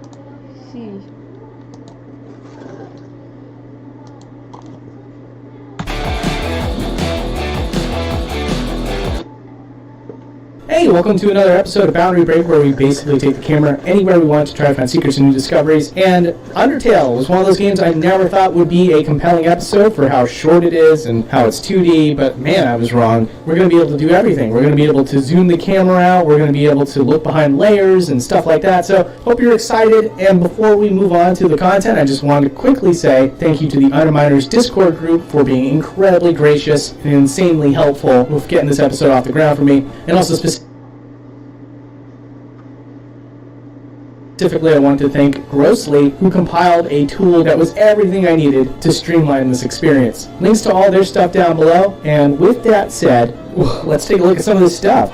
Hey, welcome to another episode of Boundary Break, where we basically take the camera anywhere we want to try to find secrets and new discoveries. And Undertale was one of those games I never thought would be a compelling episode for how short it is and how it's 2D, but man, I was wrong. We're going to be able to do everything. We're going to be able to zoom the camera out, we're going to be able to look behind layers and stuff like that. So, hope you're excited, and before we move on to the content, I just wanted to quickly say thank you to the Underminers Discord group for being incredibly gracious and insanely helpful with getting this episode off the ground for me, and also Specifically, I want to thank Grossly, who compiled a tool that was everything I needed to streamline this experience. Links to all their stuff down below, and with that said, let's take a look at some of this stuff.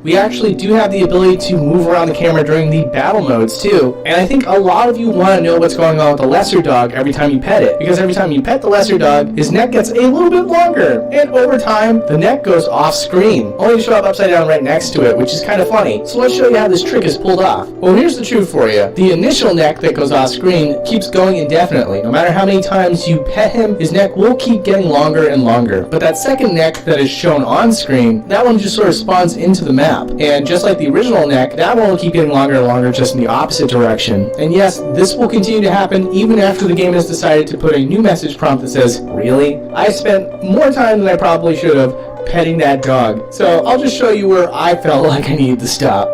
We actually do have the ability to move around the camera during the battle modes too, and I think a lot of you want to know what's going on with the lesser dog every time you pet it, because every time you pet the lesser dog, his neck gets a little bit longer, and over time, the neck goes off screen, only to show up upside down right next to it, which is kind of funny. So let's show you how this trick is pulled off. Well, here's the truth for you. The initial neck that goes off screen keeps going indefinitely. No matter how many times you pet him, his neck will keep getting longer and longer. But that second neck that is shown on screen, that one just sort of spawns into the map. And just like the original neck, that one will keep getting longer and longer, just in the opposite direction. And yes, this will continue to happen even after the game has decided to put a new message prompt that says, "Really? I spent more time than I probably should have petting that dog." So I'll just show you where I felt like I needed to stop.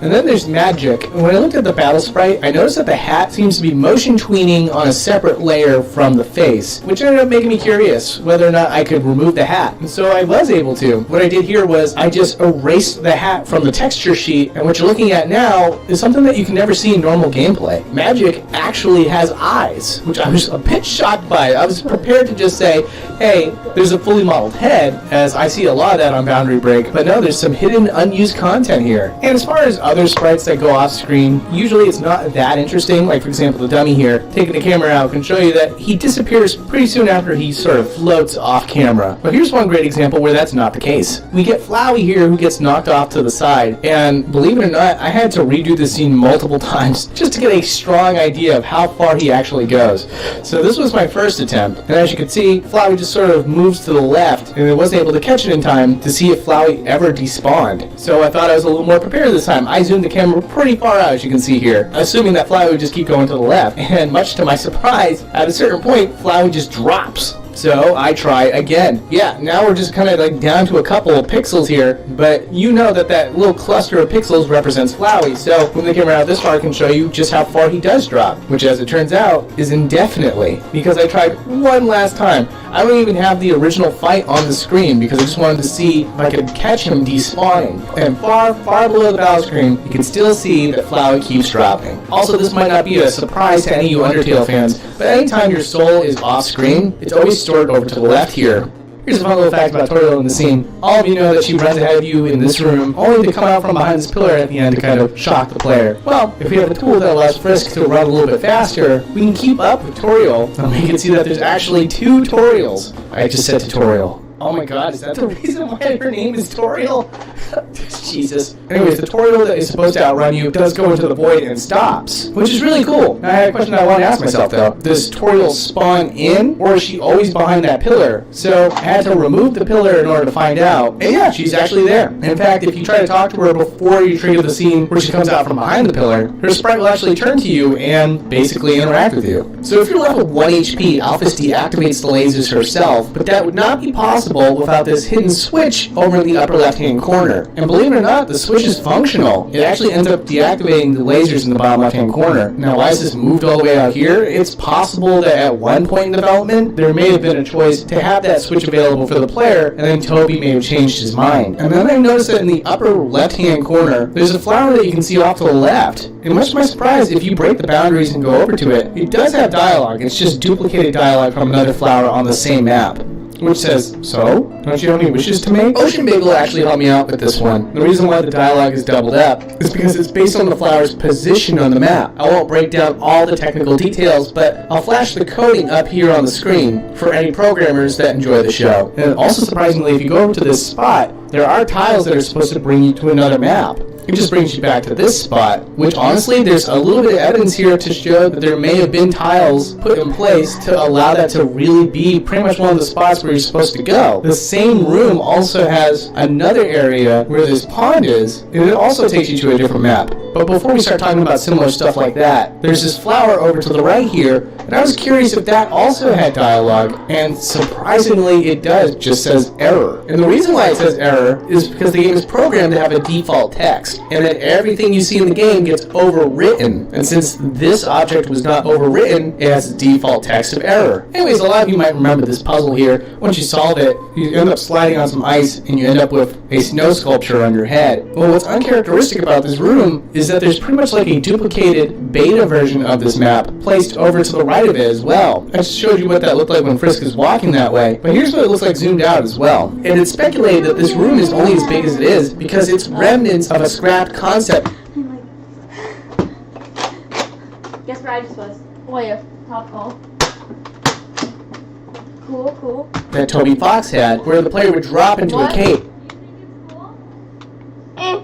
And then there's magic. And when I looked at the battle sprite, I noticed that the hat seems to be motion tweening on a separate layer from the face, which ended up making me curious whether or not I could remove the hat. And so I was able to. What I did here was I just erased the hat from the texture sheet, and what you're looking at now is something that you can never see in normal gameplay. Magic actually has eyes, which I was a bit shocked by. I was prepared to just say, hey, there's a fully modeled head, as I see a lot of that on Boundary Break, but no, there's some hidden, unused content here. And as far as other sprites that go off screen, usually it's not that interesting. Like, for example, the dummy here, taking the camera out, can show you that he disappears pretty soon after he sort of floats off camera. But here's one great example where that's not the case. We get Flowey here, who gets knocked off to the side, and believe it or not, I had to redo this scene multiple times just to get a strong idea of how far he actually goes. So this was my first attempt, and as you can see, Flowey just sort of moves to the left, and I wasn't able to catch it in time to see if Flowey ever despawned. So I thought I was a little more prepared this time. I zoomed the camera pretty far out, as you can see here, assuming that Flowey would just keep going to the left, and much to my surprise, at a certain point, Flowey just drops. So I try again. Yeah, now we're just kind of like down to a couple of pixels here, but you know that that little cluster of pixels represents Flowey, so when the camera out this far, I can show you just how far he does drop, which as it turns out is indefinitely, because I tried one last time. I don't even have the original fight on the screen because I just wanted to see if I could catch him despawning. And far, far below the battle screen, you can still see that Flowey keeps dropping. Also, this might not be a surprise to any of you Undertale fans, but anytime your soul is off screen, it's always stored over to the left here. Here's a fun little fact about Toriel in the scene. All of you know that she runs ahead of you in this room, only to come out from behind this pillar at the end to kind of shock the player. Well, if we have a tool that allows Frisk to run a little bit faster, we can keep up with Toriel, and we can see that there's actually two Toriels. I just said tutorial. Oh my god, is that the reason why her name is Toriel? Jesus. Anyways, the Toriel that is supposed to outrun you does go into the void and stops, which is really cool. Now, I had a question I want to ask myself though. Does Toriel spawn in, or is she always behind that pillar? So I had to remove the pillar in order to find out. And yeah, she's actually there. In fact, if you try to talk to her before you trigger the scene where she comes out from behind the pillar, her sprite will actually turn to you and basically interact with you. So if you're level 1 HP, Alphys deactivates the lasers herself, but that would not be possible without this hidden switch over in the upper left-hand corner. here. And believe it or not, the switch is functional. It actually ends up deactivating the lasers in the bottom left-hand corner. Now, why is this moved all the way out here? It's possible that at one point in development, there may have been a choice to have that switch available for the player, and then Toby may have changed his mind. And then I noticed that in the upper left-hand corner, there's a flower that you can see off to the left. And much to my surprise, if you break the boundaries and go over to it, it does have dialogue. It's just duplicated dialogue from another flower on the same map. Which says, so? Don't you have any wishes to make? Ocean Bagel actually helped me out with this one. The reason why the dialogue is doubled up is because it's based on the flower's position on the map. I won't break down all the technical details, but I'll flash the coding up here on the screen for any programmers that enjoy the show. And also surprisingly, if you go over to this spot, there are tiles that are supposed to bring you to another map. It just brings you back to this spot, which honestly, there's a little bit of evidence here to show that there may have been tiles put in place to allow that to really be pretty much one of the spots where you're supposed to go. The same room also has another area where this pond is, and it also takes you to a different map. But before we start talking about similar stuff like that, there's this flower over to the right here, and I was curious if that also had dialogue, and surprisingly it does. It just says error. And the reason why it says error is because the game is programmed to have a default text, and then everything you see in the game gets overwritten. And since this object was not overwritten, it has a default text of error. Anyways, a lot of you might remember this puzzle here. Once you solve it, you end up sliding on some ice, and you end up with a snow sculpture on your head. Well, what's uncharacteristic about this room is that there's pretty much like a duplicated beta version of this map placed over to the right of it as well. I just showed you what that looked like when Frisk is walking that way, but here's what it looks like zoomed out as well. And it's speculated that this room is only as big as it is because it's remnants of a scrapped concept. Guess where I just was? Oh yeah, top hole. Cool. That Toby Fox had, where the player would drop into a cave.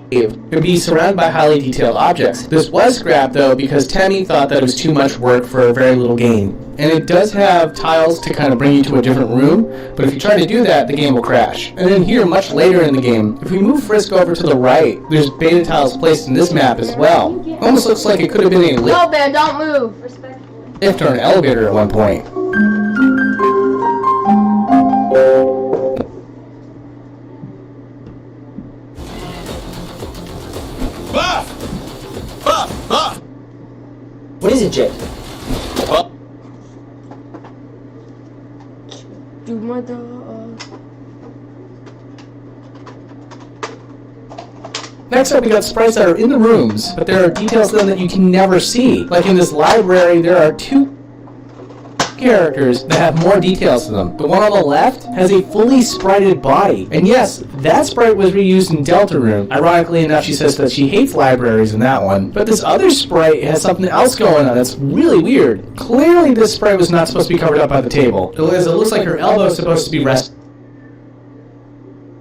It would be surrounded by highly detailed objects. This was scrapped though because Tammy thought that it was too much work for a very little game. And it does have tiles to kind of bring you to a different room, but if you try to do that, the game will crash. And then here, much later in the game, if we move Frisk over to the right, there's beta tiles placed in this map as well. Almost looks like it could have been a No, man, don't move. Respectfully. lift or an elevator at one point. What is it, Jake? Do my dog. Next up, we got sprites that are in the rooms, but there are details to them that you can never see. Like in this library, there are two characters that have more details to them. The one on the left has a fully sprited body. And yes, that sprite was reused in Deltarune. Ironically enough, she says that she hates libraries in that one. But this other sprite has something else going on that's really weird. Clearly, this sprite was not supposed to be covered up by the table. It looks like her elbow is supposed to be resting.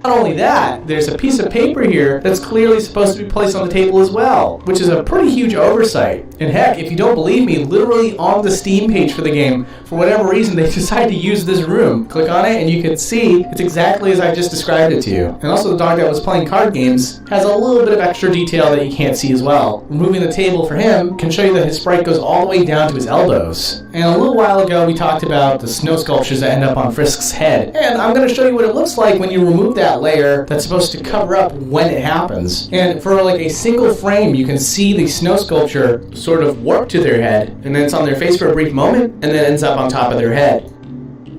Not only that, there's a piece of paper here that's clearly supposed to be placed on the table as well, which is a pretty huge oversight. And heck, if you don't believe me, literally on the Steam page for the game, for whatever reason, they decided to use this room. Click on it and you can see it's exactly as I just described it to you. And also the dog that was playing card games has a little bit of extra detail that you can't see as well. Removing the table for him can show you that his sprite goes all the way down to his elbows. And a little while ago we talked about the snow sculptures that end up on Frisk's head. And I'm going to show you what it looks like when you remove that layer that's supposed to cover up when it happens. And for like a single frame, you can see the snow sculpture sort of warp to their head, and then it's on their face for a brief moment, and then ends up on top of their head.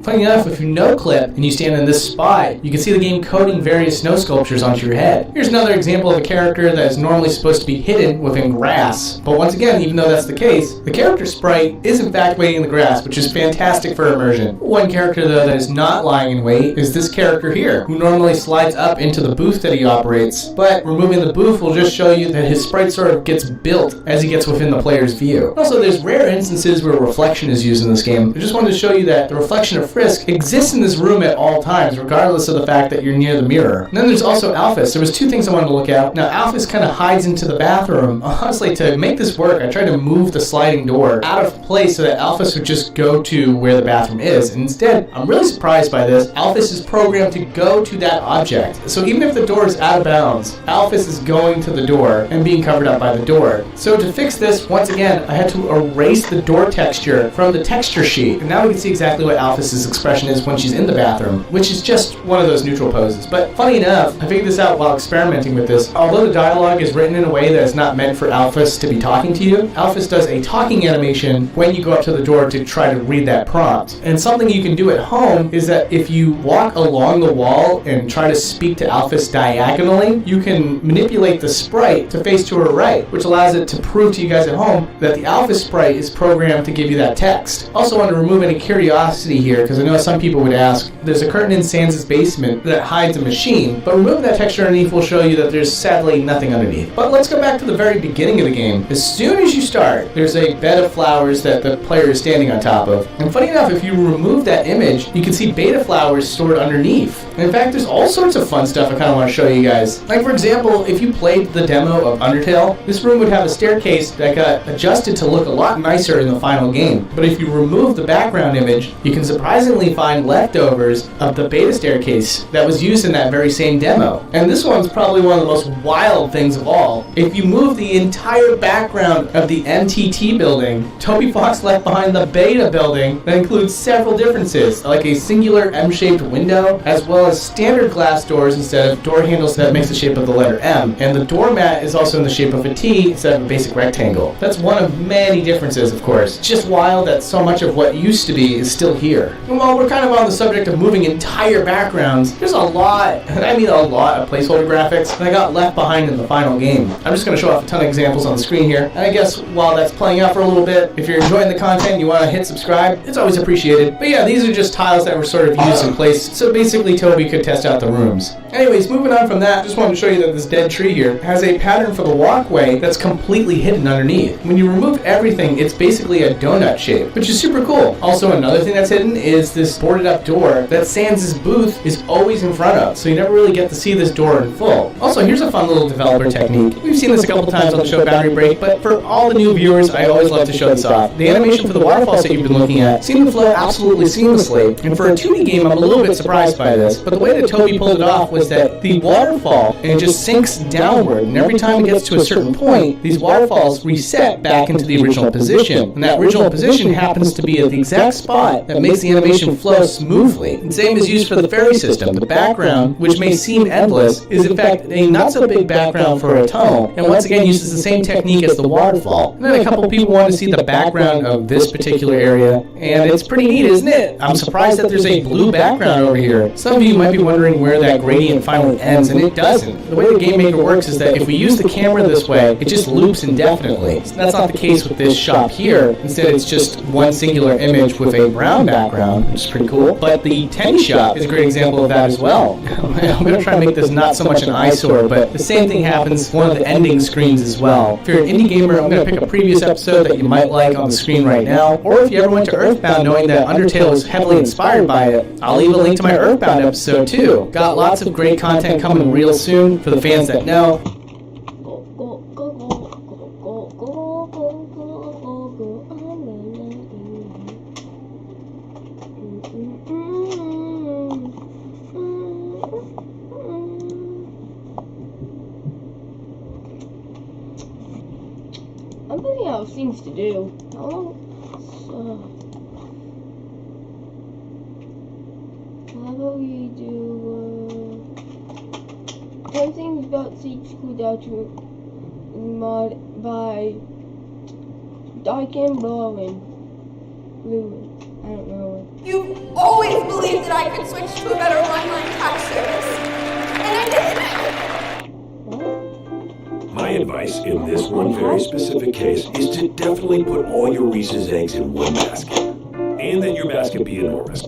Funny enough, if you no-clip and you stand in this spot, you can see the game coding various snow sculptures onto your head. Here's another example of a character that is normally supposed to be hidden within grass. But once again, even though that's the case, the character sprite is in fact waiting in the grass, which is fantastic for immersion. One character though that is not lying in wait is this character here, who normally slides up into the booth that he operates, but removing the booth will just show you that his sprite sort of gets built as he gets within the player's view. Also, there's rare instances where reflection is used in this game. I just wanted to show you that the reflection of Frisk exists in this room at all times, regardless of the fact that you're near the mirror. And then there's also Alphys. There was two things I wanted to look at. Now, Alphys kind of hides into the bathroom. Honestly, to make this work, I tried to move the sliding door out of place so that Alphys would just go to where the bathroom is. And instead, I'm really surprised by this. Alphys is programmed to go to that object. So even if the door is out of bounds, Alphys is going to the door and being covered up by the door. So to fix this, once again, I had to erase the door texture from the texture sheet. And now we can see exactly what Alphys is Fox's expression is when she's in the bathroom, which is just one of those neutral poses. But funny enough, I figured this out while experimenting with this. Although the dialogue is written in a way that is not meant for Alphys to be talking to you, Alphys does a talking animation when you go up to the door to try to read that prompt. And something you can do at home is that if you walk along the wall and try to speak to Alphys diagonally, you can manipulate the sprite to face to her right, which allows it to prove to you guys at home that the Alphys sprite is programmed to give you that text. Also want to remove any curiosity here, because I know some people would ask, there's a curtain in Sans' basement that hides a machine, but removing that texture underneath will show you that there's sadly nothing underneath. But let's go back to the very beginning of the game. As soon as you start, there's a bed of flowers that the player is standing on top of. And funny enough, if you remove that image, you can see beta flowers stored underneath. And in fact, there's all sorts of fun stuff I kind of want to show you guys. Like for example, if you played the demo of Undertale, this room would have a staircase that got adjusted to look a lot nicer in the final game. But if you remove the background image, you can surprisingly find leftovers of the beta staircase that was used in that very same demo. And this one's probably one of the most wild things of all. If you move the entire background of the MTT building, Toby Fox left behind the beta building that includes several differences, like a singular M-shaped window, as well as standard glass doors instead of door handles that makes the shape of the letter M. And the doormat is also in the shape of a T instead of a basic rectangle. That's one of many differences, of course. It's just wild that so much of what used to be is still here. And while we're kind of on the subject of moving entire backgrounds, there's a lot, and I mean a lot of placeholder graphics that got left behind in the final game. I'm just going to show off a ton of examples on the screen here, and I guess while that's playing out for a little bit, if you're enjoying the content and you want to hit subscribe, it's always appreciated. But yeah, these are just tiles that were sort of used in place, so basically Toby could test out the rooms. Anyways, moving on from that, just wanted to show you that this dead tree here has a pattern for the walkway that's completely hidden underneath. When you remove everything, it's basically a donut shape, which is super cool. Also, another thing that's hidden is this boarded up door that Sans' booth is always in front of, so you never really get to see this door in full. Also, here's a fun little developer technique. We've seen this a couple times on the show Boundary Break, but for all the new viewers, I always love to show this off. The animation for the waterfalls that you've been looking at seem to flow absolutely seamlessly, and for a 2D game, I'm a little bit surprised by this, but the way that Toby pulled it off was that the waterfall, and it just sinks downward, and every time it gets to a certain point, these waterfalls reset back into the original position, and that original position happens to be at the exact spot that makes the animation flow smoothly. And same is used for the fairy system. The background, which may seem endless, is in fact a not so big background for a tunnel, and once again uses the same technique as the waterfall. And then a couple people want to see the background of this particular area, and it's pretty neat, isn't it? I'm surprised that there's a blue background over here. Some of you might be wondering where that gradient finally ends, and it doesn't. The way the Game Maker works is that if we use the camera this way, it just loops indefinitely. So that's not the case with this shop here. Instead, it's just one singular image with a brown background, which is pretty cool. But the Tenny shop is a great example of that as well. I'm going to try and make this not so much an eyesore, but the same thing happens for one of the ending screens as well. If you're an indie gamer, I'm going to pick a previous episode that you might like on the screen right now, or if you ever went to Earthbound knowing that Undertale was heavily inspired by it, I'll leave a link to my Earthbound episode too. Got lots of great content coming real soon for the fans that know. I'm running out of things to do. How about we do 10 things about Siege School Delta mod by Dyken Blowin. I don't know. You've always believed that I could switch to a better online tax service. And I did. What? My advice in this one very specific case is to definitely put all your Reese's eggs in one basket. And that your basket be enormous.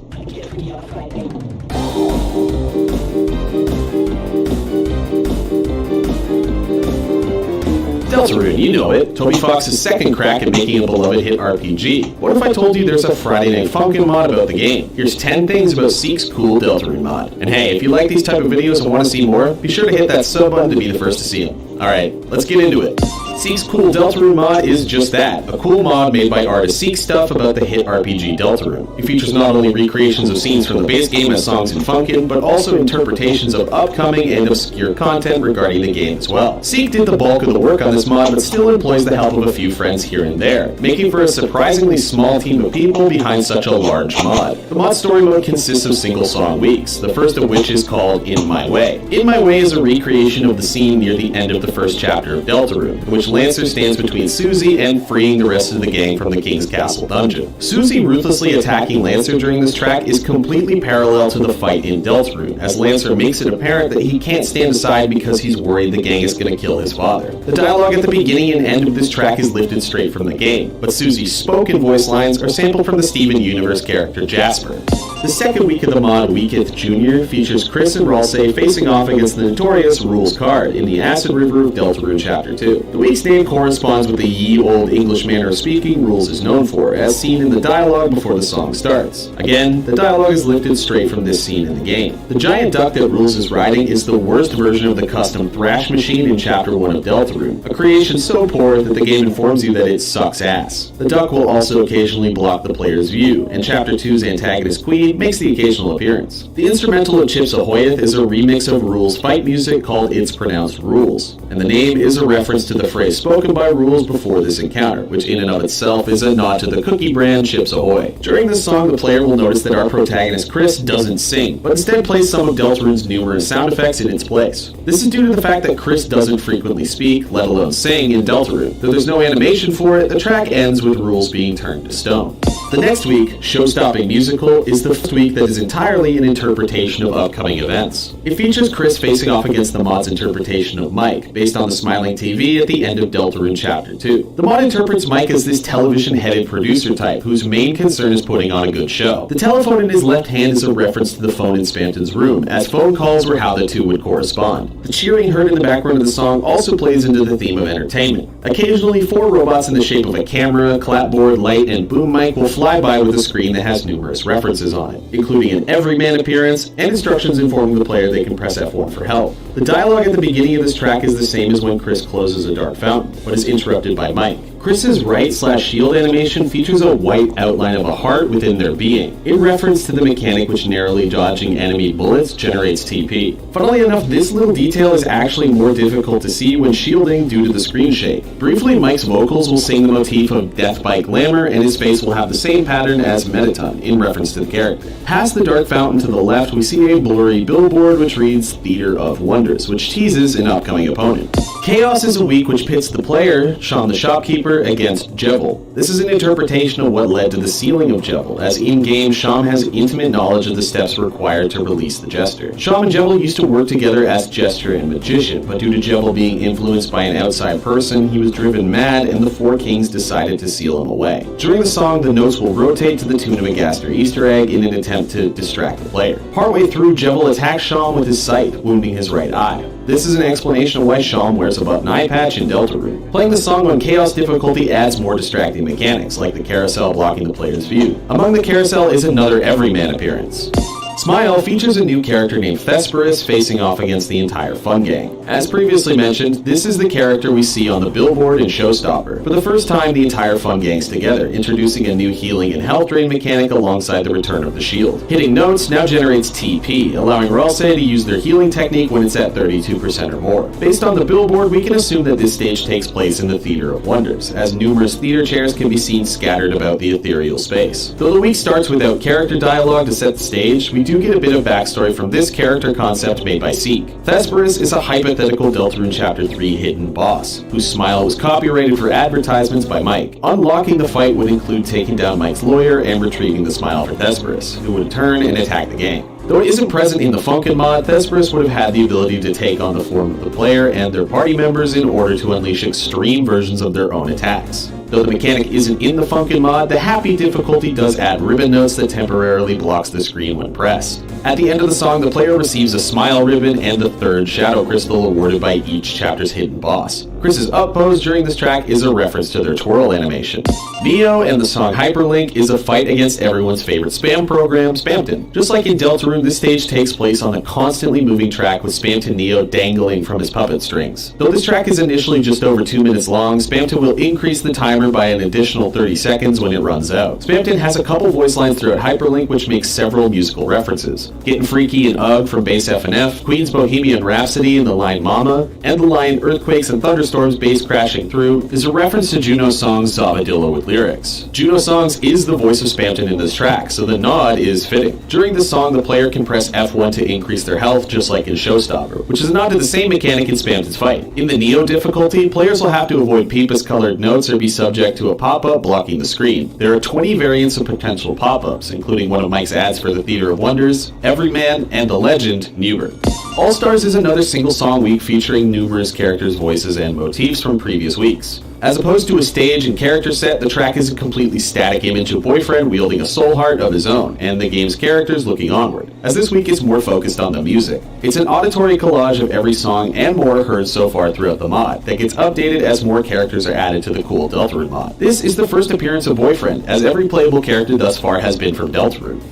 Deltarune, you know it. Toby Fox's second crack at making a beloved hit RPG. What if I told you there's a Friday Night Funkin' mod about the game? Here's 10 things about Seek's cool Deltarune mod. And hey, if you like these type of videos and want to see more, be sure to hit that sub button to be the first to see them. Alright, let's get into it. Seek's Cool Deltarune mod is just that, a cool mod made by artist Seek stuff about the hit RPG Deltarune. It features not only recreations of scenes from the base game as songs in Funkin', but also interpretations of upcoming and obscure content regarding the game as well. Seek did the bulk of the work on this mod, but still employs the help of a few friends here and there, making for a surprisingly small team of people behind such a large mod. The mod story mode consists of single song weeks, the first of which is called In My Way. In My Way is a recreation of the scene near the end of the first chapter of Deltarune, in which Lancer stands between Susie and freeing the rest of the gang from the King's Castle dungeon. Susie ruthlessly attacking Lancer during this track is completely parallel to the fight in Deltarune, as Lancer makes it apparent that he can't stand aside because he's worried the gang is going to kill his father. The dialogue at the beginning and end of this track is lifted straight from the game, but Susie's spoken voice lines are sampled from the Steven Universe character Jasper. The second week of the mod, Weeketh Jr., features Chris and Ralsei facing off against the notorious Rules card in the Acid River of Deltarune Chapter 2. The week's name corresponds with the ye olde English manner of speaking Rules is known for, as seen in the dialogue before the song starts. Again, the dialogue is lifted straight from this scene in the game. The giant duck that Rules is riding is the worst version of the custom thrash machine in Chapter 1 of Deltarune, a creation so poor that the game informs you that it sucks ass. The duck will also occasionally block the player's view, and Chapter 2's antagonist Queen makes the occasional appearance. The instrumental of Chips Ahoyeth is a remix of Rules fight music called It's Pronounced Rules, and the name is a reference to the phrase spoken by Rules before this encounter, which in and of itself is a nod to the cookie brand Chips Ahoy. During this song, the player will notice that our protagonist Chris doesn't sing, but instead plays some of Deltarune's numerous sound effects in its place. This is due to the fact that Chris doesn't frequently speak, let alone sing, in Deltarune. Though there's no animation for it, the track ends with Rules being turned to stone. The next week, Show-Stopping Musical, is the first week that is entirely an interpretation of upcoming events. It features Chris facing off against the mod's interpretation of Mike, based on the Smiling TV at the end of Deltarune Chapter 2. The mod interprets Mike as this television-headed producer type whose main concern is putting on a good show. The telephone in his left hand is a reference to the phone in Spanton's room, as phone calls were how the two would correspond. The cheering heard in the background of the song also plays into the theme of entertainment. Occasionally, 4 robots in the shape of a camera, clapboard, light, and boom mic will fly by with a screen that has numerous references on it, including an everyman appearance and instructions informing the player they can press F1 for help. The dialogue at the beginning of this track is the same as when Chris closes a dark fountain, but is interrupted by Mike. Chris's right/shield animation features a white outline of a heart within their being, in reference to the mechanic which narrowly dodging enemy bullets generates TP. Funnily enough, this little detail is actually more difficult to see when shielding due to the screen shake. Briefly, Mike's vocals will sing the motif of Death by Glamour, and his face will have the same pattern as Mettaton, in reference to the character. Past the dark fountain to the left, we see a blurry billboard which reads Theater of Wonders, which teases an upcoming opponent. Chaos is a week which pits the player, Sean the shopkeeper, against Jevil. This is an interpretation of what led to the sealing of Jevil, as in-game Sham has intimate knowledge of the steps required to release the Jester. Sham and Jevil used to work together as Jester and Magician, but due to Jevil being influenced by an outside person, he was driven mad and the 4 kings decided to seal him away. During the song, the notes will rotate to the tune of a Gaster Easter egg in an attempt to distract the player. Partway through, Jevil attacks Sham with his scythe, wounding his right eye. This is an explanation of why Sham wears a button eye patch in Deltarune. Playing the song on Chaos difficulty adds more distracting mechanics, like the carousel blocking the player's view. Among the carousel is another everyman appearance. Smile features a new character named Thesperus facing off against the entire Fun Gang. As previously mentioned, this is the character we see on the billboard in Showstopper. For the first time, the entire Fun Gang's together, introducing a new healing and health drain mechanic alongside the return of the shield. Hitting notes now generates TP, allowing Ralsei to use their healing technique when it's at 32% or more. Based on the billboard, we can assume that this stage takes place in the Theater of Wonders, as numerous theater chairs can be seen scattered about the ethereal space. Though the week starts without character dialogue to set the stage, we do get a bit of backstory from this character concept made by Seek. Thesperus is a hypothetical Deltarune Chapter 3 hidden boss, whose smile was copyrighted for advertisements by Mike. Unlocking the fight would include taking down Mike's lawyer and retrieving the smile for Thesperus, who would turn and attack the gang. Though it isn't present in the Funkin' mod, Thesperus would have had the ability to take on the form of the player and their party members in order to unleash extreme versions of their own attacks. Though the mechanic isn't in the Funkin' mod, the Happy difficulty does add ribbon notes that temporarily blocks the screen when pressed. At the end of the song, the player receives a smile ribbon and the 3rd shadow crystal awarded by each chapter's hidden boss. Chris's up pose during this track is a reference to their twirl animation. Neo and the song Hyperlink is a fight against everyone's favorite spam program, Spamton. Just like in Deltarune, this stage takes place on a constantly moving track with Spamton Neo dangling from his puppet strings. Though this track is initially just over 2 minutes long, Spamton will increase the timer by an additional 30 seconds when it runs out. Spamton has a couple voice lines throughout Hyperlink which makes several musical references. Getting Freaky in UGG from Bass F&F, Queen's Bohemian Rhapsody in the line Mama, and the line Earthquakes and Thunderstorms bass crashing through is a reference to Juno Song's Zavadillo with lyrics. Juno Songs is the voice of Spamton in this track, so the nod is fitting. During this song, the player can press F1 to increase their health, just like in Showstopper, which is a nod to the same mechanic in Spamton's fight. In the Neo difficulty, players will have to avoid Peepus-colored notes or be subject to a pop-up blocking the screen. There are 20 variants of potential pop-ups, including one of Mike's ads for the Theater of Wonders, Everyman, and the legend, Newbert. All Stars is another single song week featuring numerous characters' voices and motifs from previous weeks. As opposed to a stage and character set, the track is a completely static image of Boyfriend wielding a soul heart of his own, and the game's characters looking onward, as this week is more focused on the music. It's an auditory collage of every song and more heard so far throughout the mod, that gets updated as more characters are added to the cool Deltarune mod. This is the first appearance of Boyfriend, as every playable character thus far has been from Deltarune.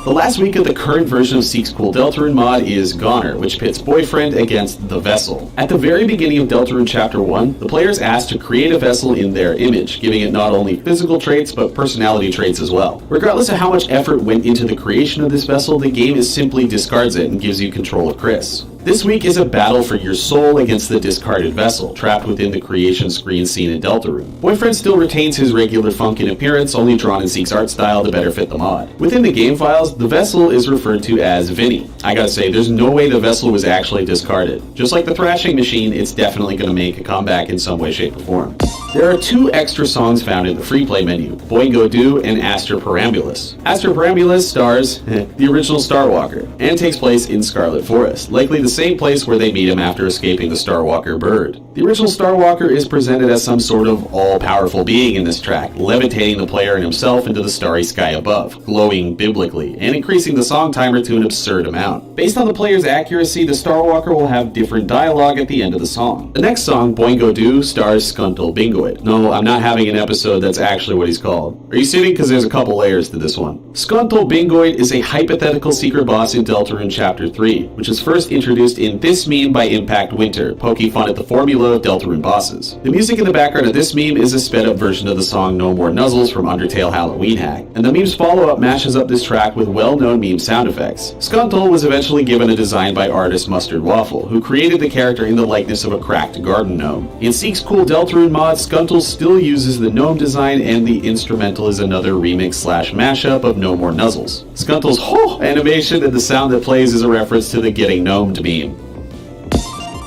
The last week of the current version of Seek's Cool Deltarune mod is Goner, which pits Boyfriend against the Vessel. At the very beginning of Deltarune Chapter 1, the player is asked to create a vessel in their image, giving it not only physical traits, but personality traits as well. Regardless of how much effort went into the creation of this vessel, the game simply discards it and gives you control of Chris. This week is a battle for your soul against the discarded vessel, trapped within the creation screen scene in Deltarune. Boyfriend still retains his regular Funkin' appearance, only drawn in Seek's art style to better fit the mod. Within the game files, the vessel is referred to as Vinny. I gotta say, there's no way the vessel was actually discarded. Just like the thrashing machine, it's definitely gonna make a comeback in some way, shape, or form. There are 2 extra songs found in the free play menu, Boingo Doo and Aster Perambulus. Aster Perambulus stars the original Starwalker, and takes place in Scarlet Forest, likely the same place where they meet him after escaping the Starwalker bird. The original Starwalker is presented as some sort of all-powerful being in this track, levitating the player and himself into the starry sky above, glowing biblically, and increasing the song timer to an absurd amount. Based on the player's accuracy, the Starwalker will have different dialogue at the end of the song. The next song, Boingo Doo, stars Skuntle Bingoid. No, I'm not having an episode that's actually what he's called. Are you sitting? Because there's a couple layers to this one. Skuntle Bingoid is a hypothetical secret boss in Deltarune Chapter 3, which was first introduced in this meme by Impact Winter, poking fun at the formula of Deltarune bosses. The music in the background of this meme is a sped-up version of the song No More Nuzzles from Undertale Halloween Hack, and the meme's follow-up mashes up this track with well-known meme sound effects. Skuntle was eventually given a design by artist Mustard Waffle, who created the character in the likeness of a cracked garden gnome. In Seek's Cool Deltarune mod, Skuntle still uses the gnome design, and the instrumental is another remix/mashup of No More Nuzzles. Skuntle's ho animation and the sound that plays is a reference to the Getting Gnomed meme.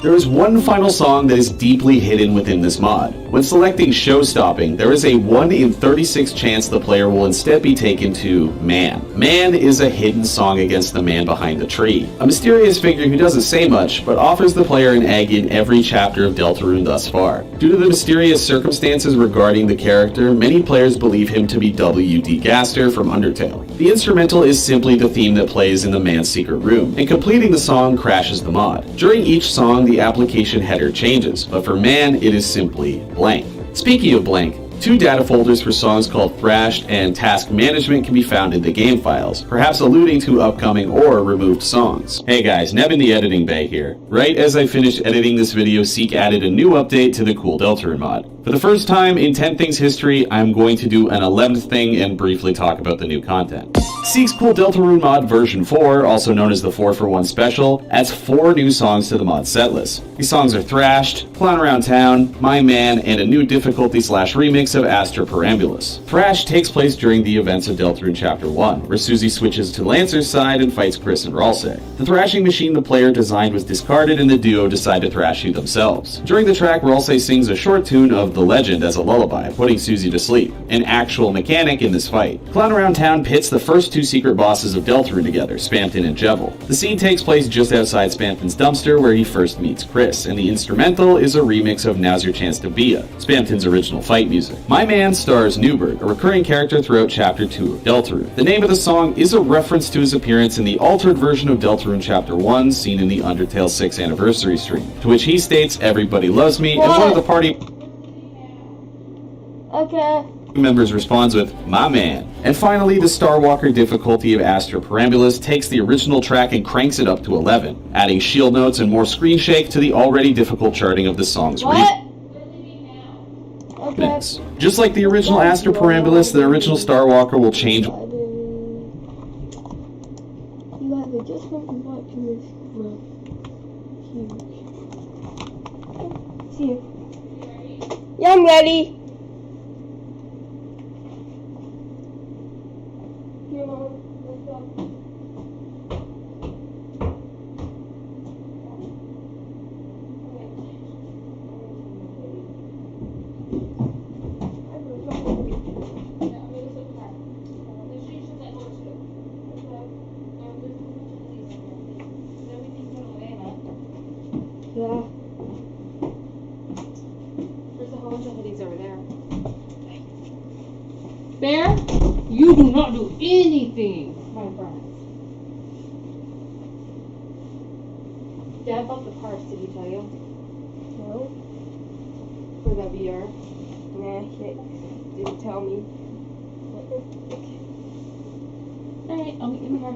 There is one final song that is deeply hidden within this mod. When selecting Show Stopping, there is a 1 in 36 chance the player will instead be taken to Man. Man is a hidden song against the man behind the tree, a mysterious figure who doesn't say much, but offers the player an egg in every chapter of Deltarune thus far. Due to the mysterious circumstances regarding the character, many players believe him to be W.D. Gaster from Undertale. The instrumental is simply the theme that plays in the man's secret room, and completing the song crashes the mod. During each song, the application header changes, but for Man, it is simply blank. Speaking of blank, 2 data folders for songs called Thrashed and Task Management can be found in the game files, perhaps alluding to upcoming or removed songs. Hey guys, Neb in the editing bay here. Right as I finished editing this video, Seek added a new update to the Cool Deltarune mod. For the first time in 10 Things history, I'm going to do an 11th thing and briefly talk about the new content. Seek's Cool Deltarune mod version 4, also known as the 4-for-1 special, adds 4 new songs to the mod setlist. These songs are Thrashed, Clown Around Town, My Man, and a new difficulty/remix of Aster Perambulus. Thrashed takes place during the events of Deltarune Chapter 1, where Susie switches to Lancer's side and fights Chris and Ralsei. The thrashing machine the player designed was discarded and the duo decide to thrash you themselves. During the track, Ralsei sings a short tune of of the legend as a lullaby, putting Susie to sleep. An actual mechanic in this fight. Clown Around Town pits the first two secret bosses of Deltarune together, Spamton and Jevil. The scene takes place just outside Spamton's dumpster where he first meets Chris, and the instrumental is a remix of Now's Your Chance to Be Ya, Spamton's original fight music. My Man stars Newbert, a recurring character throughout Chapter 2 of Deltarune. The name of the song is a reference to his appearance in the altered version of Deltarune Chapter 1 seen in the Undertale 6 anniversary stream, to which he states "Everybody loves me," and one of the party members responds with "My man." And finally, the Starwalker difficulty of Astra Perambulus takes the original track and cranks it up to 11, adding shield notes and more screen shake to the already difficult charting of the song's remix. Just like the original Astra Perambulus, the original Starwalker will change. You have adjustment and watching this huge. See you. Yeah, I'm ready. Yeah. There's a whole bunch of hoodies over there. Bear, you do not do anything, my friend. Dad bought the parts, did he tell you? No. For the VR? Nah, shit. Didn't tell me. Alright, I'll meet you in the car.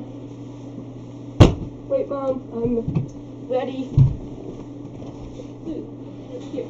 Wait, Mom. I'm ready. Here.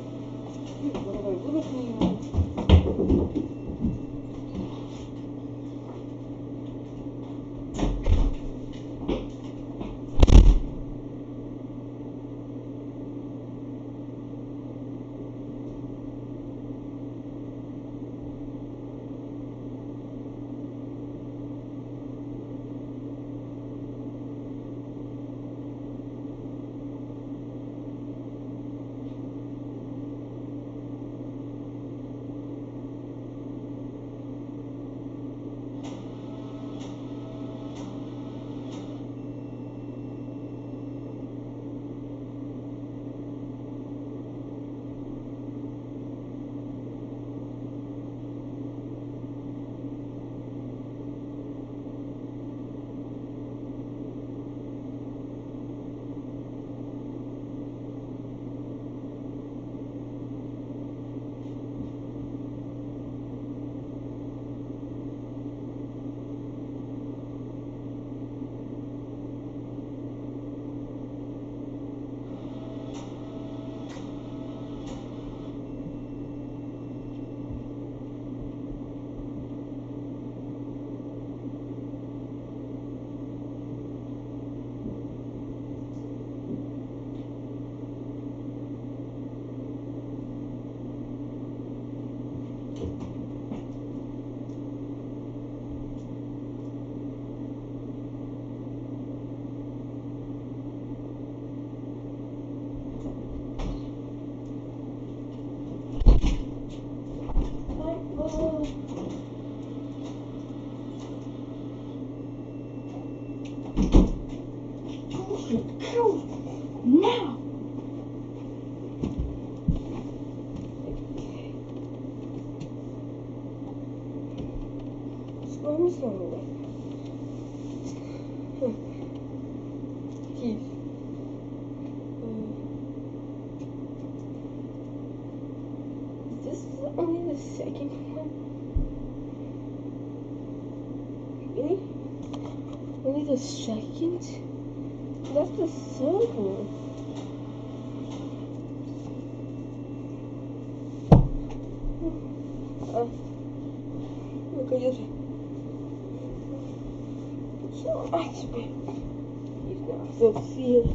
Now! Slowly. Keith. Is this only the second one? Really? Only the second? That's the third one. Look at this. So expert. He's not so fierce.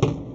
Bye.